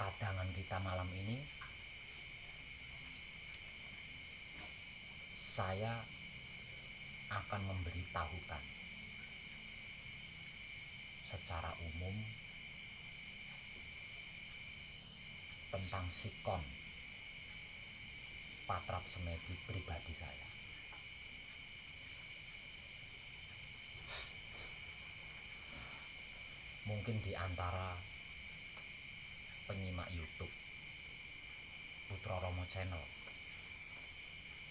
kadangan kita malam ini, saya akan memberitahukan secara umum tentang sikon patrap semedi pribadi saya. Mungkin di antara penyimak YouTube Putra Romo Channel,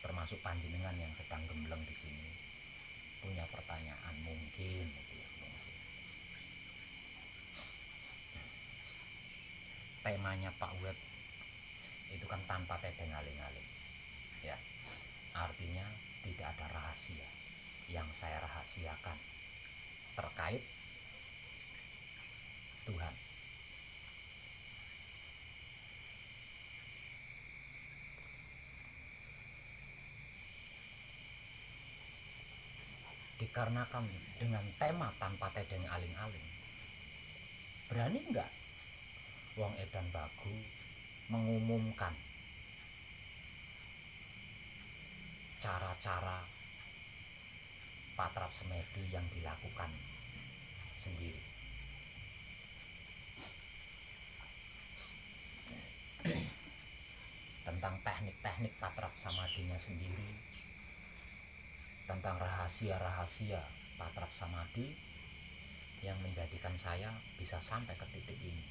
termasuk panjenengan yang sedang gembleng di sini, punya pertanyaan mungkin. Temanya Pak Web itu kan tanpa tedeng aling-aling, ya. Artinya tidak ada rahasia yang saya rahasiakan terkait Tuhan. Dikarenakan dengan tema tanpa tedeng aling-aling, berani enggak wong edan bagu mengumumkan cara-cara patrap semedi yang dilakukan sendiri? Tentang teknik-teknik patrap samadinya sendiri, tentang rahasia-rahasia patrap samadi yang menjadikan saya bisa sampai ke titik ini.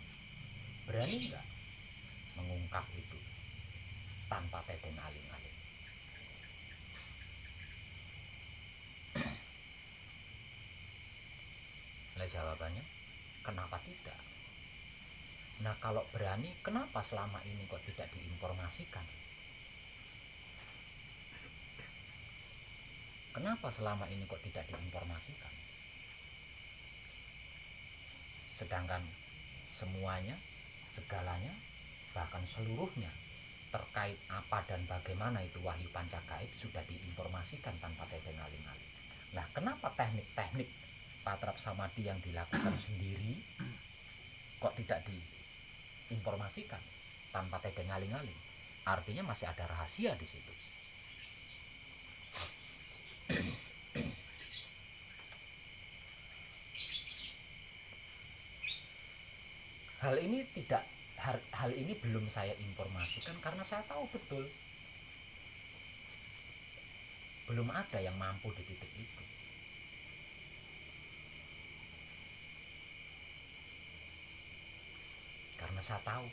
Berani enggak mengungkap itu tanpa tedeng aling-aling? Lah jawabannya, kenapa tidak? Nah kalau berani, kenapa selama ini kok tidak diinformasikan? Kenapa selama ini kok tidak diinformasikan? Sedangkan semuanya, segalanya, bahkan seluruhnya terkait apa dan bagaimana itu wahyu pancagaib sudah diinformasikan tanpa tedeng aling-aling. Nah kenapa teknik-teknik patrap samadi yang dilakukan sendiri kok tidak diinformasikan tanpa tedeng aling-aling? Artinya masih ada rahasia di situ. Hal ini belum saya informasikan karena saya tahu betul belum ada yang mampu di titik itu. Karena saya tahu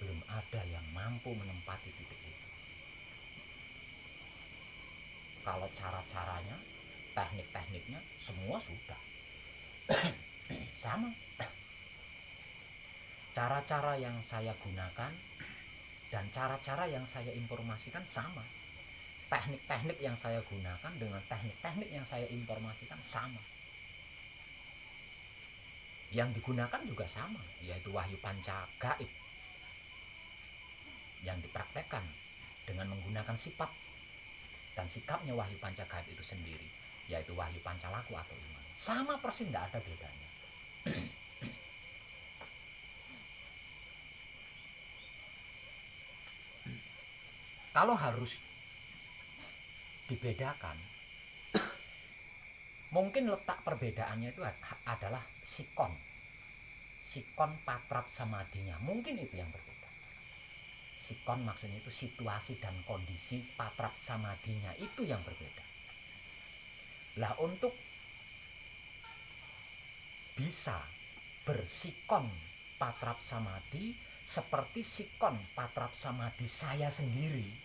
belum ada yang mampu menempati titik itu. Kalau cara-caranya, teknik-tekniknya semua sudah sama. Cara-cara yang saya gunakan dan cara-cara yang saya informasikan sama. Teknik-teknik yang saya gunakan dengan teknik-teknik yang saya informasikan sama. Yang digunakan juga sama, yaitu wahyu pancagaib yang dipraktekkan dengan menggunakan sifat dan sikapnya wahyu pancagaib itu sendiri, yaitu wahyu pancalaku atau iman. Sama persis, tidak ada bedanya. Kalau harus dibedakan, mungkin letak perbedaannya itu adalah sikon patrap samadinya, mungkin itu yang berbeda. Sikon maksudnya itu situasi dan kondisi patrap samadinya itu yang berbeda. Lah untuk bisa bersikon patrap samadi seperti sikon patrap samadi saya sendiri,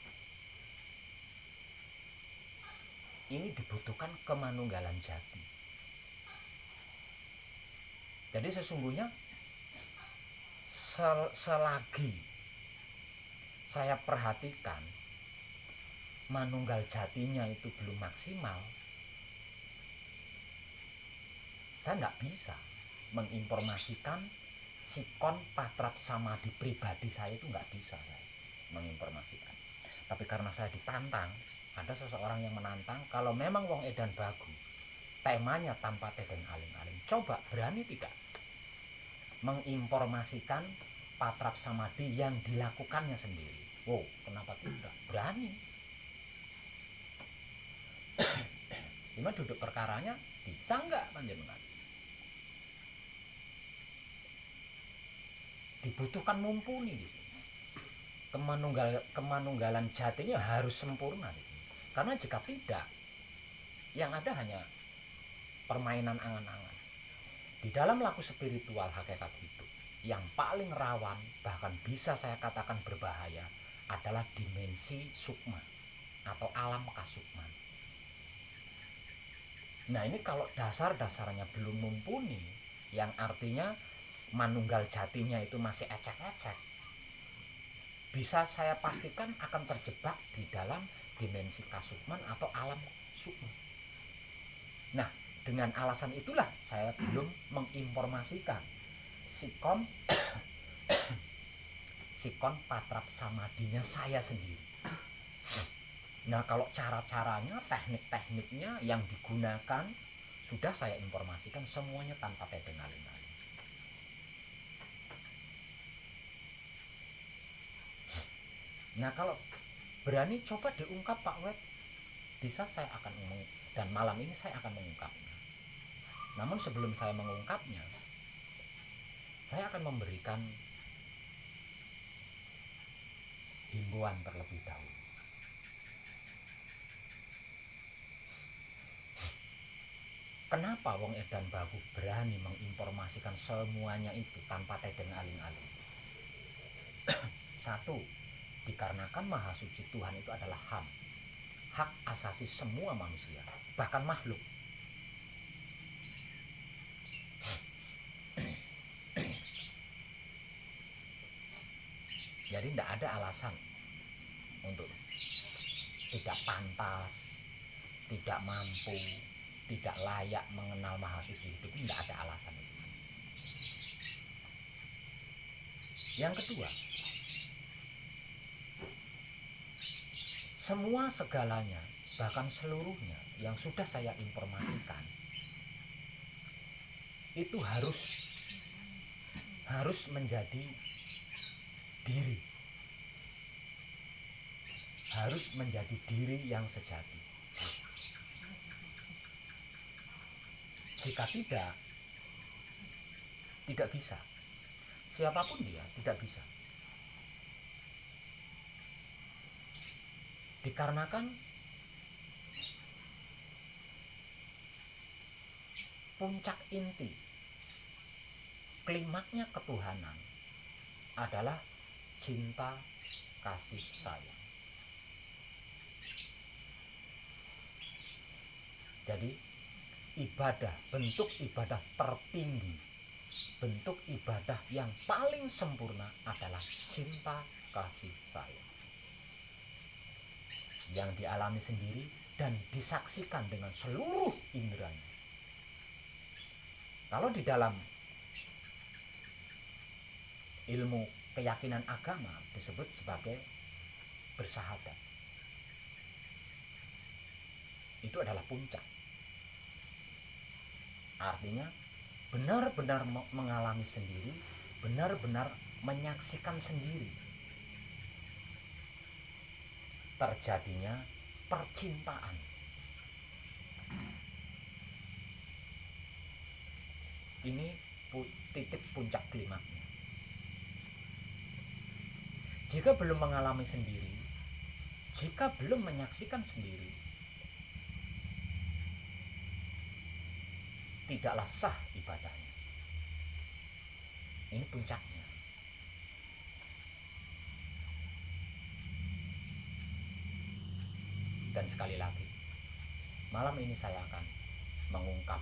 ini dibutuhkan kemanunggalan jati. Jadi sesungguhnya selagi saya perhatikan manunggal jatinya itu belum maksimal, saya tidak bisa menginformasikan sikon patrap samadi pribadi saya, itu nggak bisa saya menginformasikan. Tapi karena saya ditantang, ada seseorang yang menantang, kalau memang wong edan bagu temanya tanpa tedeng aling-aling, coba berani tidak menginformasikan patrap samadhi yang dilakukannya sendiri. Wow, kenapa tidak? Berani. Cuma duduk perkaranya bisa nggak panjenengan? Dibutuhkan mumpuni di sini. Kemanunggalan jatinya harus sempurna di sini. Karena jika tidak, yang ada hanya permainan angan-angan. Di dalam laku spiritual hakikat hidup, yang paling rawan, bahkan bisa saya katakan berbahaya, adalah dimensi sukma atau alam kasukman. Nah, ini kalau dasar-dasarnya belum mumpuni, yang artinya manunggal jatinya itu masih ecek-ecek, bisa saya pastikan akan terjebak di dalam dimensi kasukman atau alam sukma. Nah, dengan alasan itulah saya belum menginformasikan sikon patrap samadhinya saya sendiri. Nah, kalau cara-caranya, teknik-tekniknya yang digunakan sudah saya informasikan semuanya tanpa tedeng aling-aling. Nah, kalau berani coba diungkap Pak Web, bisa saya akan dan malam ini saya akan mengungkapnya. Namun sebelum saya mengungkapnya, saya akan memberikan himbauan terlebih dahulu. Kenapa Wong Edan Bagu berani menginformasikan semuanya itu tanpa tedeng aling-aling? Satu, dikarenakan Maha Suci Tuhan itu adalah HAM, hak asasi semua manusia, bahkan makhluk. Jadi tidak ada alasan untuk tidak pantas, tidak mampu, tidak layak mengenal Maha Suci hidup. Tidak ada alasan itu. Yang kedua, semua segalanya, bahkan seluruhnya yang sudah saya informasikan, itu harus menjadi diri, harus menjadi diri yang sejati. Jika tidak bisa. Siapapun dia tidak bisa. Dikarenakan puncak inti, klimaknya ketuhanan adalah cinta, kasih sayang. Jadi ibadah, bentuk ibadah tertinggi, bentuk ibadah yang paling sempurna adalah cinta, kasih sayang, yang dialami sendiri dan disaksikan dengan seluruh inderanya. Kalau di dalam ilmu keyakinan agama disebut sebagai bersahadat, itu adalah puncak. Artinya benar-benar mengalami sendiri, benar-benar menyaksikan sendiri terjadinya percintaan. Ini titik puncak klimaknya. Jika belum mengalami sendiri, jika belum menyaksikan sendiri, tidaklah sah ibadahnya. Ini puncaknya. Dan sekali lagi, malam ini saya akan mengungkap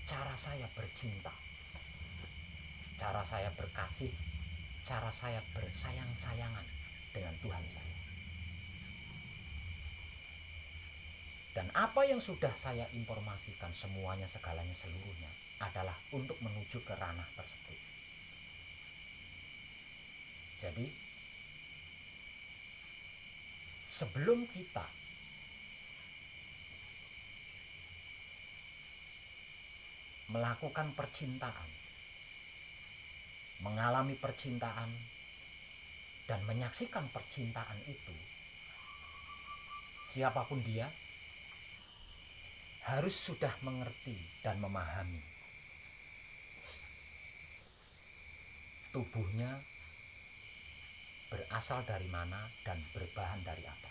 cara saya bercinta, cara saya berkasih, cara saya bersayang-sayangan dengan Tuhan saya. Dan apa yang sudah saya informasikan semuanya, segalanya, seluruhnya adalah untuk menuju ke ranah tersebut. Jadi sebelum kita melakukan percintaan, mengalami percintaan dan menyaksikan percintaan itu, siapapun dia harus sudah mengerti dan memahami tubuhnya berasal dari mana dan berbahan dari apa.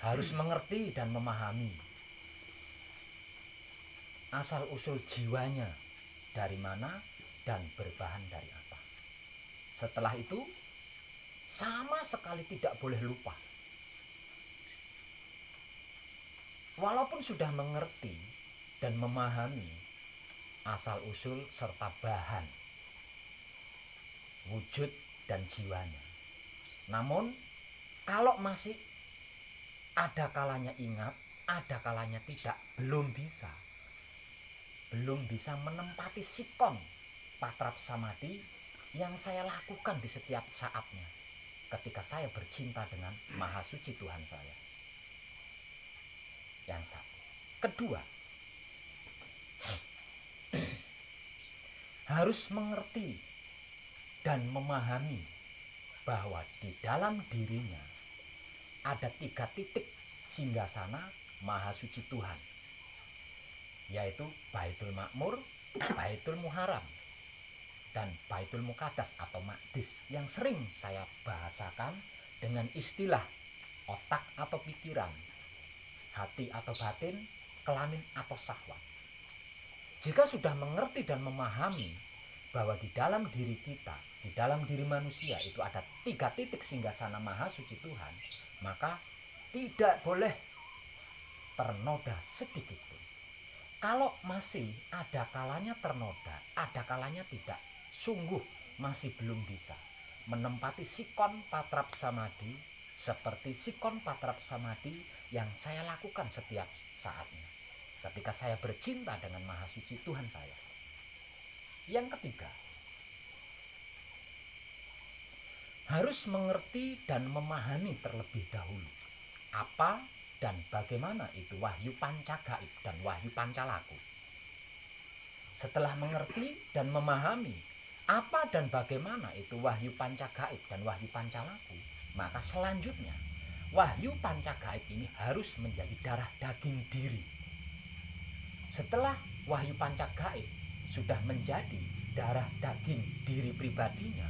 Harus mengerti dan memahami asal-usul jiwanya dari mana dan berbahan dari apa. Setelah itu, sama sekali tidak boleh lupa. Walaupun sudah mengerti dan memahami asal-usul serta bahan, wujud dan jiwanya. Namun, kalau masih ada kalanya ingat, ada kalanya tidak, belum bisa menempati sikon patrap samadhi yang saya lakukan di setiap saatnya ketika saya bercinta dengan Maha Suci Tuhan saya. Yang satu. Kedua, harus mengerti dan memahami bahwa di dalam dirinya ada 3 titik singgasana Maha Suci Tuhan, yaitu Baitul Makmur, Baitul Muharram, dan Baitul Muqaddas atau Maqdis, yang sering saya bahasakan dengan istilah otak atau pikiran, hati atau batin, kelamin atau syahwat. Jika sudah mengerti dan memahami bahwa di dalam diri kita, di dalam diri manusia itu ada 3 titik singgasana Maha Suci Tuhan, maka tidak boleh ternoda sedikit pun. Kalau masih ada kalanya ternoda, ada kalanya tidak, sungguh masih belum bisa menempati sikon patrap samadhi seperti sikon patrap samadhi yang saya lakukan setiap saatnya ketika saya bercinta dengan Maha Suci Tuhan saya. Yang ketiga, harus mengerti dan memahami terlebih dahulu apa dan bagaimana itu wahyu pancagaib dan wahyu pancalaku. Setelah mengerti dan memahami apa dan bagaimana itu wahyu pancagaib dan wahyu pancalaku, maka selanjutnya wahyu pancagaib ini harus menjadi darah daging diri. Setelah wahyu pancagaib sudah menjadi darah daging diri pribadinya,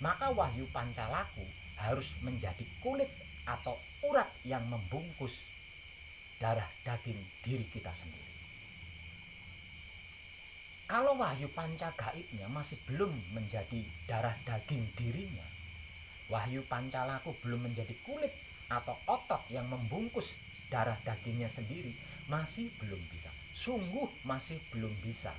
maka wahyu pancalaku harus menjadi kulit atau urat yang membungkus darah daging diri kita sendiri. Kalau wahyu pancagaibnya masih belum menjadi darah daging dirinya, wahyu pancalaku belum menjadi kulit atau otot yang membungkus darah dagingnya sendiri, masih belum bisa, sungguh masih belum bisa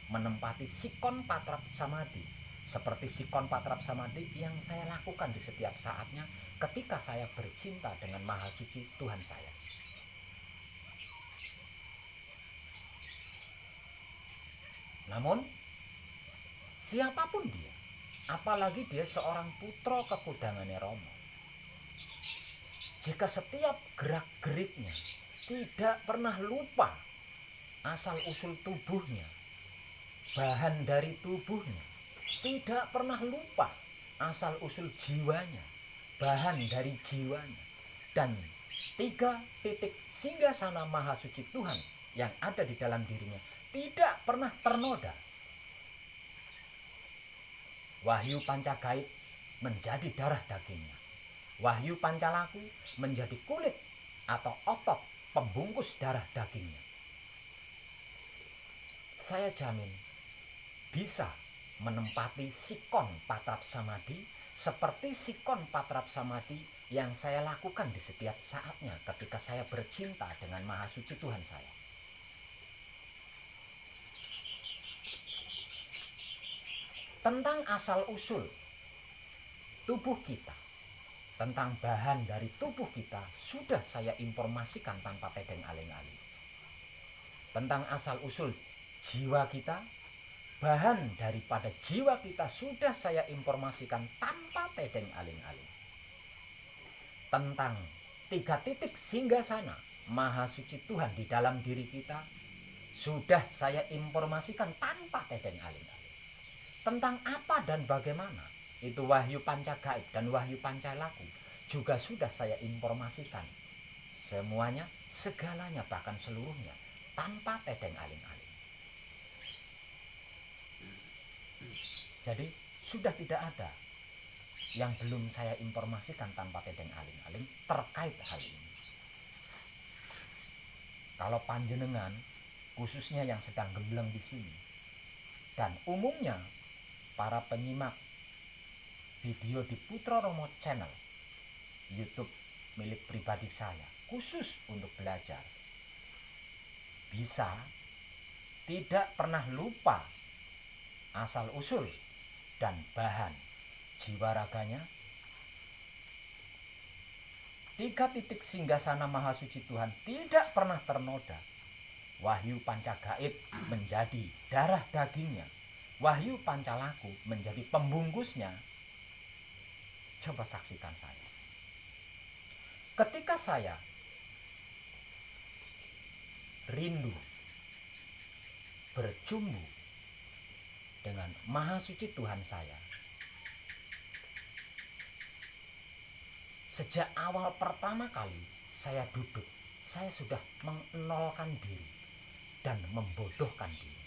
menempati sikon patrap samadhi seperti sikon patrap samadhi yang saya lakukan di setiap saatnya ketika saya bercinta dengan Maha Suci Tuhan saya. Namun, siapapun dia, apalagi dia seorang putra kekudangannya Romo, jika setiap gerak-geriknya tidak pernah lupa asal-usul tubuhnya, bahan dari tubuhnya, tidak pernah lupa asal-usul jiwanya, bahan dari jiwanya, dan 3 titik singgasana Maha Suci Tuhan yang ada di dalam dirinya tidak pernah ternoda, wahyu pancagaib menjadi darah dagingnya, wahyu pancalaku menjadi kulit atau otot pembungkus darah dagingnya. Saya jamin bisa menempati sikon patrap samadhi seperti sikon patrap samadhi yang saya lakukan di setiap saatnya ketika saya bercinta dengan Maha Suci Tuhan saya. Tentang asal-usul tubuh kita, tentang bahan dari tubuh kita sudah saya informasikan tanpa tedeng aling-aling. Tentang asal-usul jiwa kita, bahan daripada jiwa kita sudah saya informasikan tanpa tedeng aling-aling. Tentang 3 titik singgasana Maha Suci Tuhan di dalam diri kita sudah saya informasikan tanpa tedeng aling-aling. Tentang apa dan bagaimana, itu wahyu pancagaib dan wahyu pancalaku juga sudah saya informasikan. Semuanya, segalanya, bahkan seluruhnya, tanpa tedeng aling-aling. Jadi sudah tidak ada yang belum saya informasikan tanpa tedeng aling-aling terkait hal ini. Kalau panjenengan, khususnya yang sedang gembleng di sini, dan umumnya para penyimak video di Putra Romo Channel YouTube milik pribadi saya, khusus untuk belajar, bisa tidak pernah lupa asal usul dan bahan jiwa raganya, 3 titik singgasana Maha Suci Tuhan tidak pernah ternoda. Wahyu pancagaib menjadi darah dagingnya, wahyu pancalaku menjadi pembungkusnya. Coba saksikan saya. Ketika saya rindu berjumbu dengan Maha Suci Tuhan saya, sejak awal pertama kali saya duduk, saya sudah mengenolkan diri dan membodohkan diri.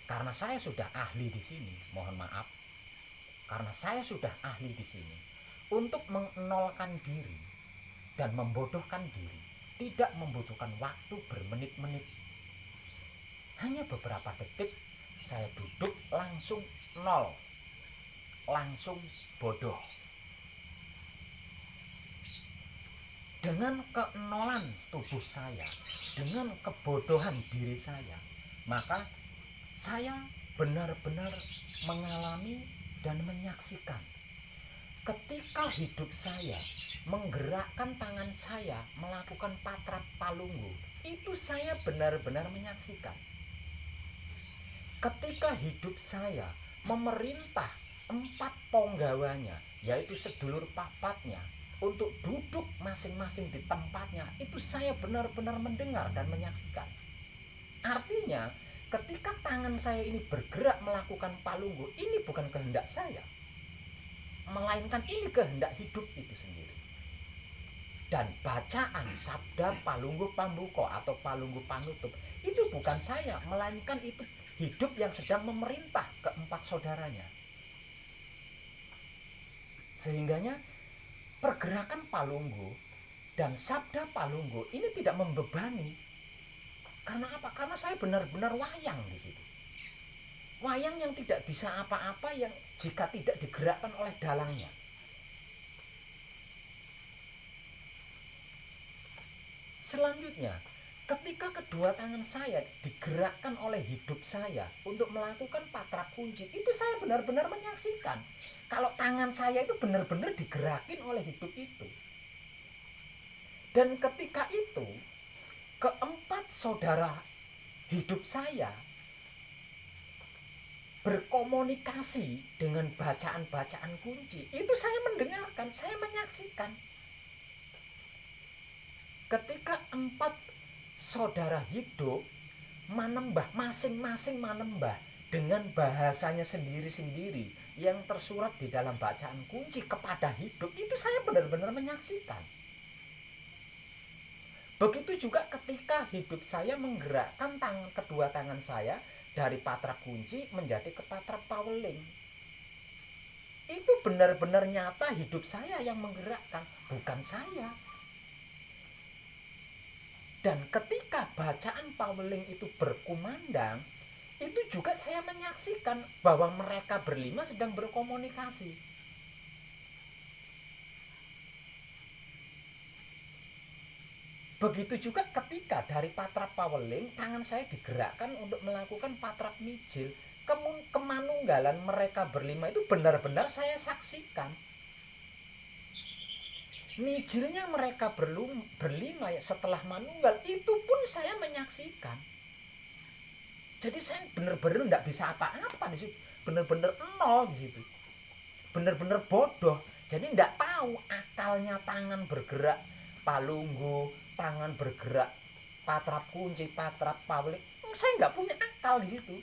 Karena saya sudah ahli di sini, mohon maaf. Karena saya sudah ahli di sini untuk mengenolkan diri dan membodohkan diri, tidak membutuhkan waktu bermenit-menit. Hanya beberapa detik saya duduk langsung nol, langsung bodoh. Dengan keenolan tubuh saya, dengan kebodohan diri saya, maka saya benar-benar mengalami dan menyaksikan ketika hidup saya menggerakkan tangan saya melakukan patrap palunggu, itu saya benar-benar menyaksikan. Ketika hidup saya memerintah 4 ponggawanya, yaitu sedulur papatnya, untuk duduk masing-masing di tempatnya, itu saya benar-benar mendengar dan menyaksikan. Artinya, ketika tangan saya ini bergerak melakukan palunggu, ini bukan kehendak saya, melainkan ini kehendak hidup itu sendiri. Dan bacaan sabda palunggu pambuko atau palunggu panutup itu bukan saya, melainkan itu hidup yang sedang memerintah keempat saudaranya. Sehingganya pergerakan palunggu dan sabda palunggu ini tidak membebani. Karena apa? Karena saya benar-benar wayang di situ. Wayang yang tidak bisa apa-apa yang jika tidak digerakkan oleh dalangnya. Selanjutnya, ketika kedua tangan saya digerakkan oleh hidup saya untuk melakukan patrap kunci, itu saya benar-benar menyaksikan kalau tangan saya itu benar-benar digerakin oleh hidup itu. Dan ketika itu, keempat saudara hidup saya berkomunikasi dengan bacaan-bacaan kunci. Itu saya mendengarkan, saya menyaksikan. Ketika 4 saudara hidup manembah, masing-masing manembah dengan bahasanya sendiri-sendiri yang tersurat di dalam bacaan kunci kepada hidup, itu saya benar-benar menyaksikan. Begitu juga ketika hidup saya menggerakkan kedua tangan saya dari patrap kunci menjadi ke patrap paweling. Itu benar-benar nyata hidup saya yang menggerakkan, bukan saya. Dan ketika bacaan paweling itu berkumandang, itu juga saya menyaksikan bahwa mereka berlima sedang berkomunikasi. Begitu juga ketika dari patrap paweling tangan saya digerakkan untuk melakukan patrap mijil, kemanunggalan mereka berlima itu benar-benar saya saksikan. Mijilnya mereka berlima setelah manunggal itu pun saya menyaksikan. Jadi saya benar-benar tidak bisa apa-apa di situ, benar-benar nol di situ, benar-benar bodoh. Jadi tidak tahu akalnya tangan bergerak palunggu, tangan bergerak patrap kunci, patrap paweling, saya nggak punya akal di situ.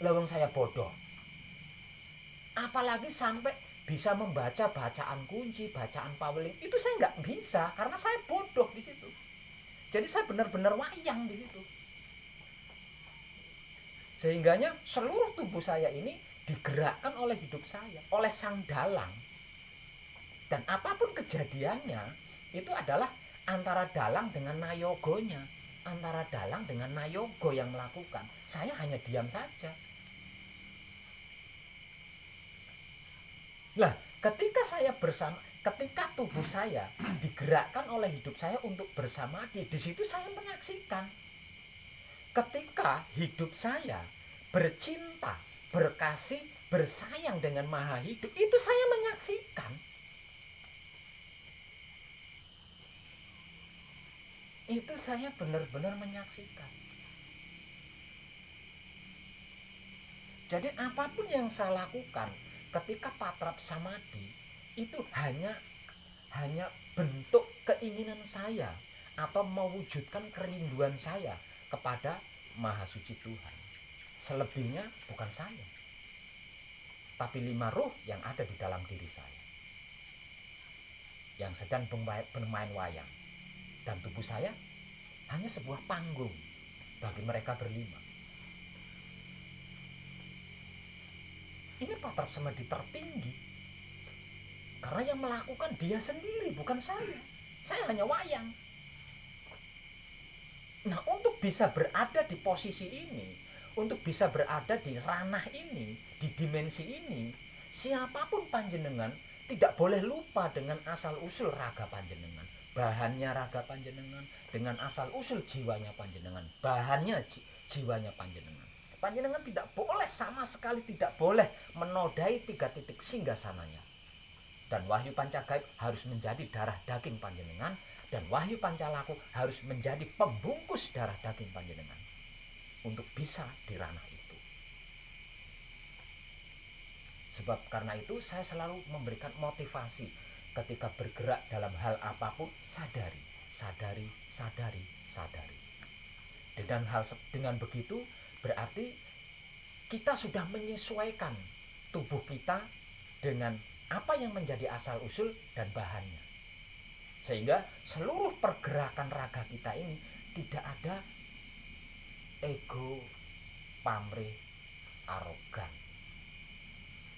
Lawang saya bodoh. Apalagi sampai bisa membaca bacaan kunci, bacaan paweling, itu saya nggak bisa karena saya bodoh di situ. Jadi saya benar-benar wayang di situ. Sehingganya seluruh tubuh saya ini digerakkan oleh hidup saya, oleh sang dalang. Dan apapun kejadiannya, itu adalah antara dalang dengan nayogonya, antara dalang dengan nayogo yang melakukan. Saya hanya diam saja. Lah, ketika tubuh saya digerakkan oleh hidup saya untuk bersamadi, di situ saya menyaksikan. Ketika hidup saya bercinta, berkasih, bersayang dengan Maha Hidup, itu saya menyaksikan. Itu saya benar-benar menyaksikan. Jadi apapun yang saya lakukan ketika patrap samadhi itu hanya bentuk keinginan saya atau mewujudkan kerinduan saya kepada Maha Suci Tuhan. Selebihnya bukan saya, tapi 5 ruh yang ada di dalam diri saya yang sedang bermain wayang, dan tubuh saya hanya sebuah panggung bagi mereka berlima. Ini patrap samadhi tertinggi, karena yang melakukan dia sendiri, bukan saya. Saya hanya wayang. Nah, untuk bisa berada di posisi ini, untuk bisa berada di ranah ini, di dimensi ini, siapapun panjenengan tidak boleh lupa dengan asal-usul raga panjenengan. Bahannya raga panjenengan, dengan asal-usul jiwanya panjenengan. Bahannya jiwanya panjenengan. Panjenengan tidak boleh, sama sekali tidak boleh menodai 3 titik singgasananya. Dan wahyu pancagaib harus menjadi darah daging panjenengan, dan wahyu pancalaku harus menjadi pembungkus darah daging panjenengan untuk bisa di ranah itu. Sebab karena itu saya selalu memberikan motivasi ketika bergerak dalam hal apapun, sadari, sadari, sadari, sadari. Dengan begitu berarti kita sudah menyesuaikan tubuh kita dengan apa yang menjadi asal usul dan bahannya, sehingga seluruh pergerakan raga kita ini tidak ada ego, pamrih, arogan.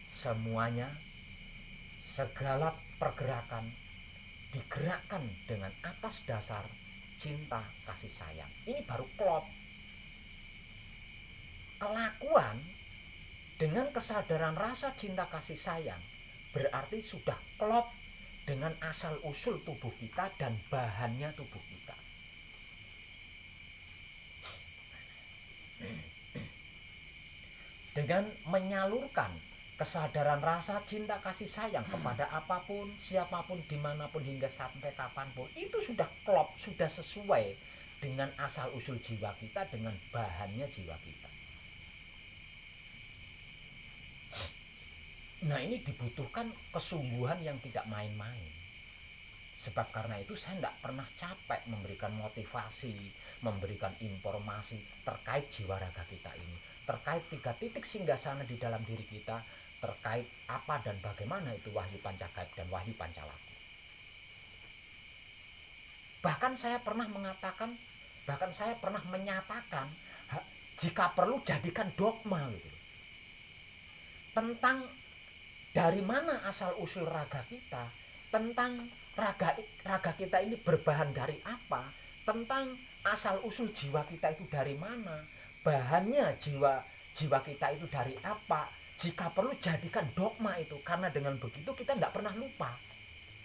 Semuanya, segala pergerakan digerakkan dengan atas dasar cinta kasih sayang. Ini baru klop. Kelakuan dengan kesadaran rasa cinta kasih sayang berarti sudah klop dengan asal usul tubuh kita dan bahannya tubuh kita. Dengan menyalurkan kesadaran rasa cinta kasih sayang kepada apapun, siapapun, dimanapun, hingga sampai kapanpun, itu sudah klop, sudah sesuai dengan asal usul jiwa kita, dengan bahannya jiwa kita. Nah, ini dibutuhkan kesungguhan yang tidak main-main. Sebab karena itu saya tidak pernah capek memberikan motivasi, memberikan informasi terkait jiwa raga kita ini, terkait 3 titik singgasana di dalam diri kita, terkait apa dan bagaimana itu wahyu pancagaib dan wahyu pancalaku. Bahkan saya pernah menyatakan, jika perlu jadikan dogma gitu, tentang dari mana asal usul raga kita, tentang raga kita ini berbahan dari apa, tentang asal usul jiwa kita itu dari mana, bahannya jiwa kita itu dari apa. Jika perlu jadikan dogma itu, karena dengan begitu kita tidak pernah lupa.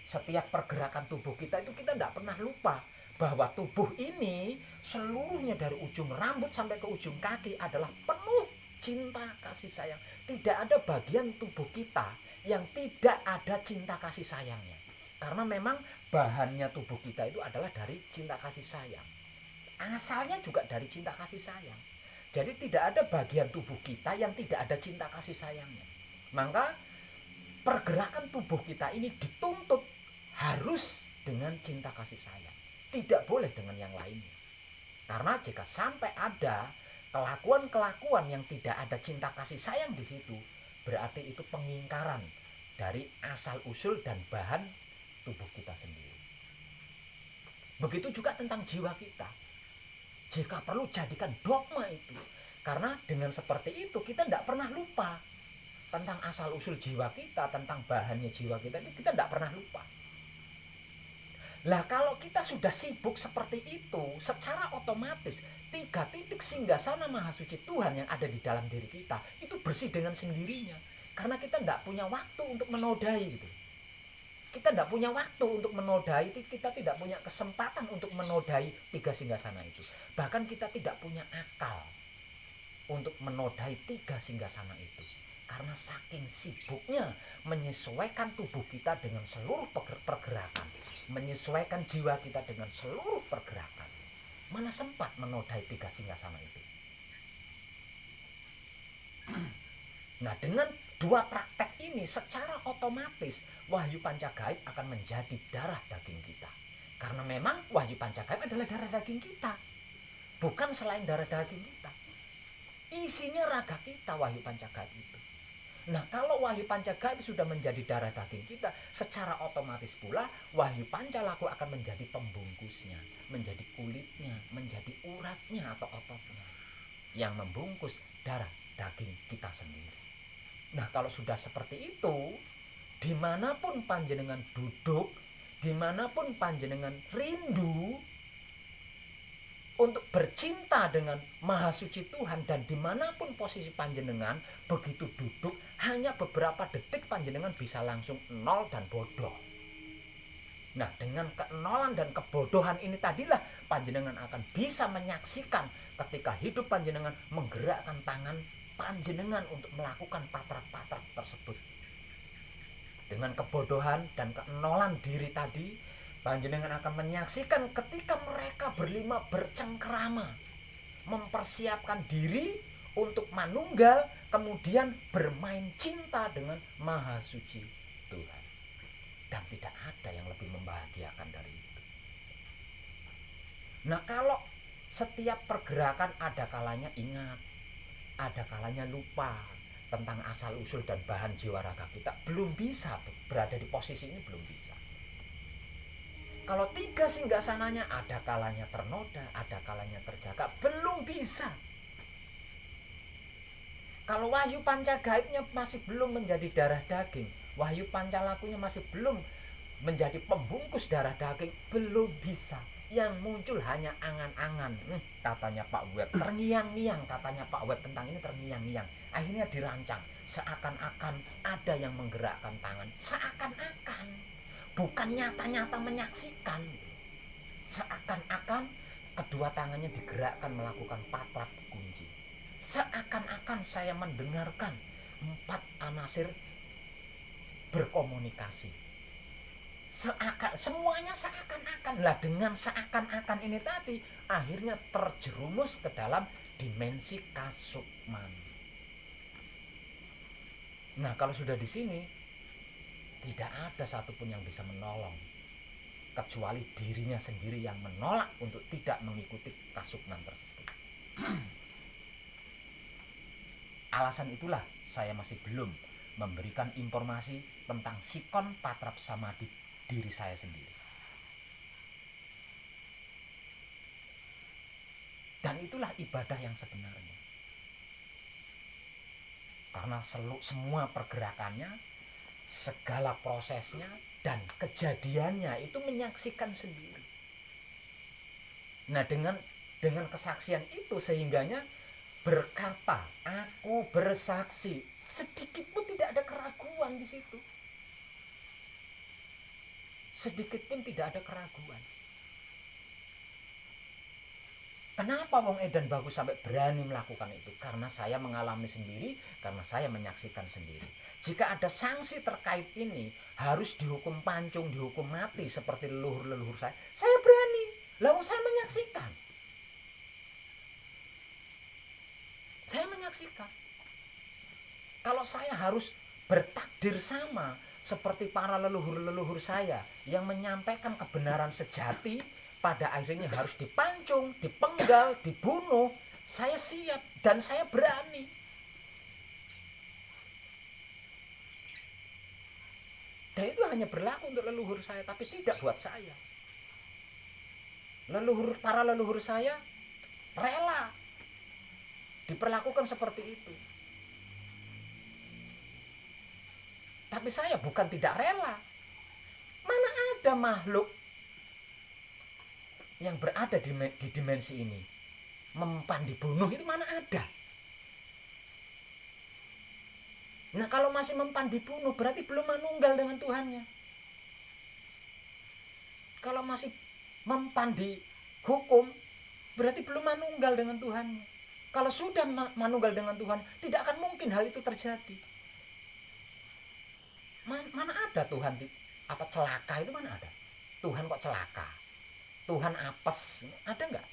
Setiap pergerakan tubuh kita itu kita tidak pernah lupa bahwa tubuh ini seluruhnya dari ujung rambut sampai ke ujung kaki adalah penuh cinta kasih sayang. Tidak ada bagian tubuh kita yang tidak ada cinta kasih sayangnya, karena memang bahannya tubuh kita itu adalah dari cinta kasih sayang, asalnya juga dari cinta kasih sayang. Jadi tidak ada bagian tubuh kita yang tidak ada cinta kasih sayangnya. Maka pergerakan tubuh kita ini dituntut harus dengan cinta kasih sayang, tidak boleh dengan yang lainnya. Karena jika sampai ada Kelakuan-kelakuan yang tidak ada cinta kasih sayang di situ, berarti itu pengingkaran dari asal-usul dan bahan tubuh kita sendiri. Begitu juga tentang jiwa kita. Jika perlu jadikan dogma itu. Karena dengan seperti itu kita tidak pernah lupa tentang asal-usul jiwa kita, tentang bahannya jiwa kita, kita tidak pernah lupa. Lah kalau kita sudah sibuk seperti itu, secara otomatis 3 titik singgasana maha suci Tuhan yang ada di dalam diri kita itu bersih dengan sendirinya. Karena kita tidak punya waktu untuk menodai gitu. Kita tidak punya waktu untuk menodai, kita tidak punya kesempatan untuk menodai 3 singgasana itu. Bahkan kita tidak punya akal untuk menodai 3 singgasana itu. Karena saking sibuknya menyesuaikan tubuh kita dengan seluruh pergerakan, menyesuaikan jiwa kita dengan seluruh pergerakan, mana sempat menodai 3 singgasana itu. Nah, dengan 2 praktek ini secara otomatis wahyu pancagaib akan menjadi darah daging kita. Karena memang wahyu pancagaib adalah darah daging kita, bukan selain darah daging kita. Isinya raga kita wahyu pancagaib itu. Nah, kalau wahyu pancagaib sudah menjadi darah daging kita, secara otomatis pula wahyu pancalaku akan menjadi pembungkusnya, menjadi kulitnya, menjadi uratnya atau ototnya yang membungkus darah daging kita sendiri. Nah, kalau sudah seperti itu, dimanapun panjenengan duduk, dimanapun panjenengan rindu untuk bercinta dengan maha suci Tuhan, dan dimanapun posisi panjenengan, begitu duduk hanya beberapa detik panjenengan bisa langsung nol dan bodoh. Nah, dengan kenolan dan kebodohan ini tadilah panjenengan akan bisa menyaksikan ketika hidup panjenengan menggerakkan tangan panjenengan untuk melakukan patrak-patrak tersebut. Dengan kebodohan dan kenolan diri tadi, panjenengan akan menyaksikan ketika mereka berlima bercengkerama, mempersiapkan diri untuk manunggal, kemudian bermain cinta dengan maha suci Tuhan. Dan tidak ada yang lebih membahagiakan dari itu. Nah, kalau setiap pergerakan ada kalanya ingat, ada kalanya lupa tentang asal usul dan bahan jiwa raga kita, belum bisa berada di posisi ini, belum bisa. Kalau 3 singgasananya ada kalanya ternoda, ada kalanya terjaga, belum bisa. Kalau wahyu pancagaibnya masih belum menjadi darah daging, wahyu pancalakunya masih belum menjadi pembungkus darah daging, belum bisa. Yang muncul hanya angan-angan. Katanya Pak Web, terngiang-ngiang katanya Pak Web tentang ini, terngiang-ngiang. Akhirnya dirancang seakan-akan ada yang menggerakkan tangan, seakan-akan, bukan nyata-nyata menyaksikan. Seakan-akan kedua tangannya digerakkan melakukan patrak kunci. Seakan-akan saya mendengarkan 4 anasir berkomunikasi. Semuanya seakan-akan. Lah, dengan seakan-akan ini tadi akhirnya terjerumus ke dalam dimensi kasukman. Nah, kalau sudah di sini tidak ada satupun yang bisa menolong kecuali dirinya sendiri yang menolak untuk tidak mengikuti kasukman tersebut. Alasan itulah saya masih belum memberikan informasi tentang sikon patrap samadhi diri saya sendiri. Dan itulah ibadah yang sebenarnya. Karena semua pergerakannya, segala prosesnya, dan kejadiannya itu menyaksikan sendiri. Nah, dengan kesaksian itu sehingganya berkata, aku bersaksi, sedikit pun tidak ada keraguan di situ. Sedikit pun tidak ada keraguan. Kenapa Wong Edan Bagus sampai berani melakukan itu? Karena saya mengalami sendiri, karena saya menyaksikan sendiri. Jika ada sanksi terkait ini, harus dihukum pancung, dihukum mati seperti leluhur-leluhur saya berani. Lalu saya menyaksikan. Saya menyaksikan. Kalau saya harus bertakdir sama seperti para leluhur-leluhur saya yang menyampaikan kebenaran sejati, pada akhirnya harus dipancung, dipenggal, dibunuh, Saya siap dan saya berani. Dan itu hanya berlaku untuk leluhur saya, tapi tidak buat saya. Para leluhur saya rela diperlakukan seperti itu. Tapi saya bukan tidak rela. Mana ada makhluk yang berada di dimensi ini mempan dibunuh, itu mana ada. Nah kalau masih mempan dibunuh berarti belum manunggal dengan Tuhannya. Kalau masih mempan dihukum berarti belum manunggal dengan Tuhannya. Kalau sudah manunggal dengan Tuhan, tidak akan mungkin hal itu terjadi. Mana ada Tuhan celaka, itu mana ada? Tuhan kok celaka? Tuhan apes, ada nggak?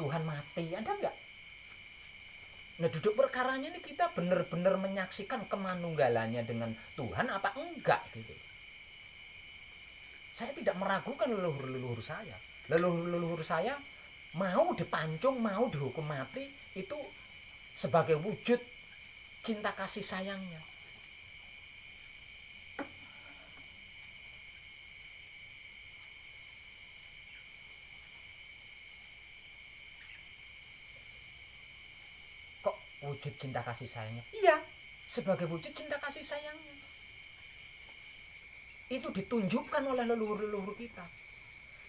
Tuhan mati, ada nggak? Nah duduk perkaranya ini kita benar-benar menyaksikan kemanunggalannya dengan Tuhan apa enggak gitu. Saya tidak meragukan leluhur-leluhur saya. Leluhur-leluhur saya mau dipancung, mau dihukum mati, itu sebagai wujud cinta kasih sayangnya. Kok wujud cinta kasih sayangnya? Iya, sebagai wujud cinta kasih sayangnya. Itu ditunjukkan oleh leluhur-leluhur kita.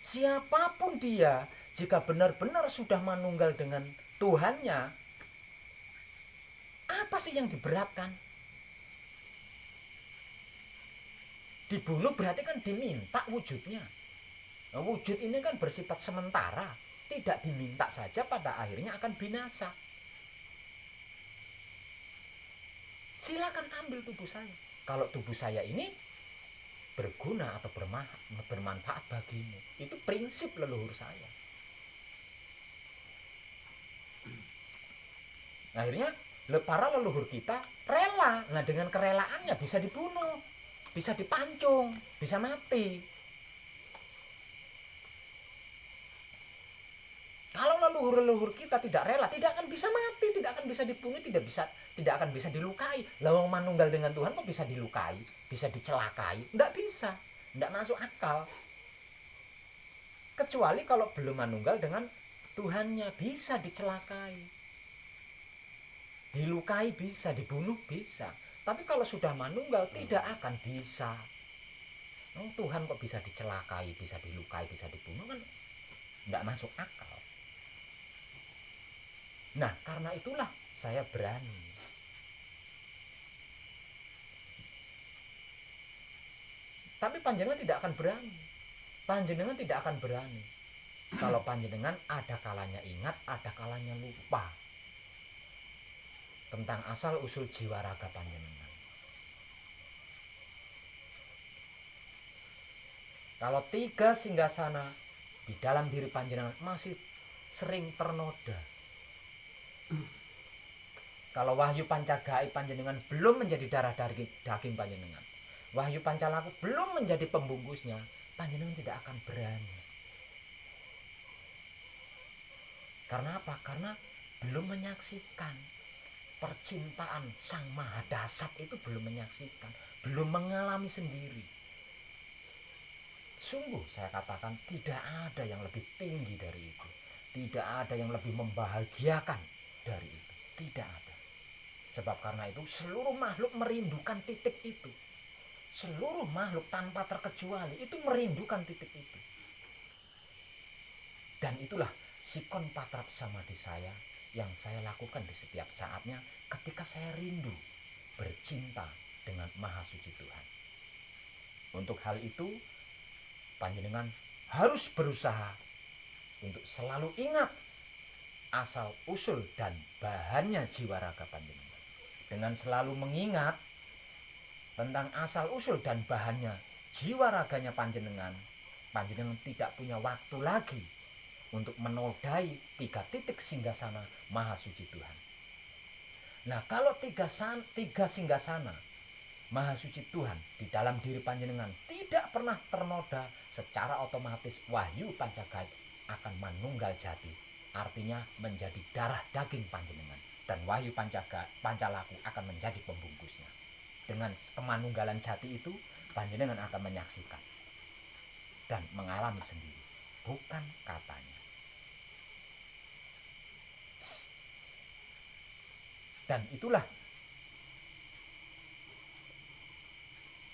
Siapapun dia, jika benar-benar sudah manunggal dengan Tuhannya, apa sih yang diberatkan? Dibunuh berarti kan diminta wujudnya. Nah, wujud ini kan bersifat sementara, tidak diminta saja pada akhirnya akan binasa. Silakan ambil tubuh saya. Kalau tubuh saya ini berguna atau bermanfaat bagimu, itu prinsip leluhur saya. Akhirnya para leluhur kita rela. Nah dengan kerelaannya bisa dibunuh, bisa dipancung, bisa mati. Kalau leluhur-leluhur kita tidak rela, tidak akan bisa mati, tidak akan bisa dibunuh, tidak akan bisa dilukai. Lawang manunggal dengan Tuhan kok bisa dilukai, bisa dicelakai? Tidak bisa, tidak masuk akal. Kecuali kalau belum manunggal dengan Tuhannya, bisa dicelakai, dilukai bisa, dibunuh bisa. Tapi kalau sudah manunggal tidak akan bisa. Tuhan kok bisa dicelakai, bisa dilukai, bisa dibunuh, kan tidak masuk akal. Nah karena itulah saya berani. Tapi panjenengan tidak akan berani. Panjenengan tidak akan berani. Kalau panjenengan ada kalanya ingat, ada kalanya lupa tentang asal usul jiwa raga panjenengan. Kalau 3 singgasana di dalam diri panjenengan masih sering ternoda, kalau wahyu pancagaib panjenengan belum menjadi darah daging panjenengan, wahyu pancalaku belum menjadi pembungkusnya, panjenengan tidak akan berani. Karena apa? Karena belum menyaksikan percintaan Sang Maha Dasar, itu belum menyaksikan, belum mengalami sendiri. Sungguh saya katakan tidak ada yang lebih tinggi dari itu. Tidak ada yang lebih membahagiakan dari itu. Tidak ada. Sebab karena itu seluruh makhluk merindukan titik itu. Seluruh makhluk tanpa terkecuali itu merindukan titik itu. Dan itulah sikon patrap samadhi saya yang saya lakukan di setiap saatnya ketika saya rindu bercinta dengan Maha Suci Tuhan. Untuk hal itu panjenengan harus berusaha untuk selalu ingat asal usul dan bahannya jiwa raga panjenengan. Dengan selalu mengingat tentang asal usul dan bahannya jiwa raganya panjenengan, panjenengan tidak punya waktu lagi untuk menodai 3 titik singgasana Maha Suci Tuhan. Nah kalau 3 singgasana Maha Suci Tuhan di dalam diri panjenengan tidak pernah ternoda, secara otomatis wahyu pancagaib akan manunggal jati. artinya menjadi darah daging panjenengan, dan wahyu pancalaku akan menjadi pembungkusnya. Dengan kemanunggalan jati itu panjenengan akan menyaksikan dan mengalami sendiri, bukan katanya. Dan itulah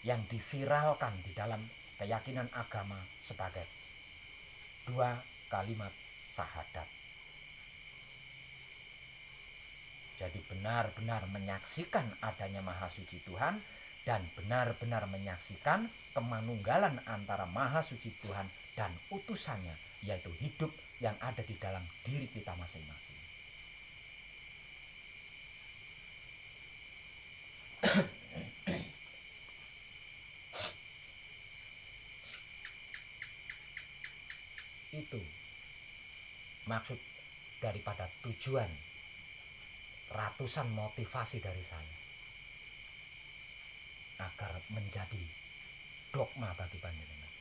yang diviralkan di dalam keyakinan agama sebagai 2 kalimat syahadat. Jadi benar-benar menyaksikan adanya Maha Suci Tuhan dan benar-benar menyaksikan kemanunggalan antara Maha Suci Tuhan dan utusannya, yaitu hidup yang ada di dalam diri kita masing-masing. Itu maksud daripada tujuan ratusan motivasi dari saya agar menjadi dogma bagi panjenengan.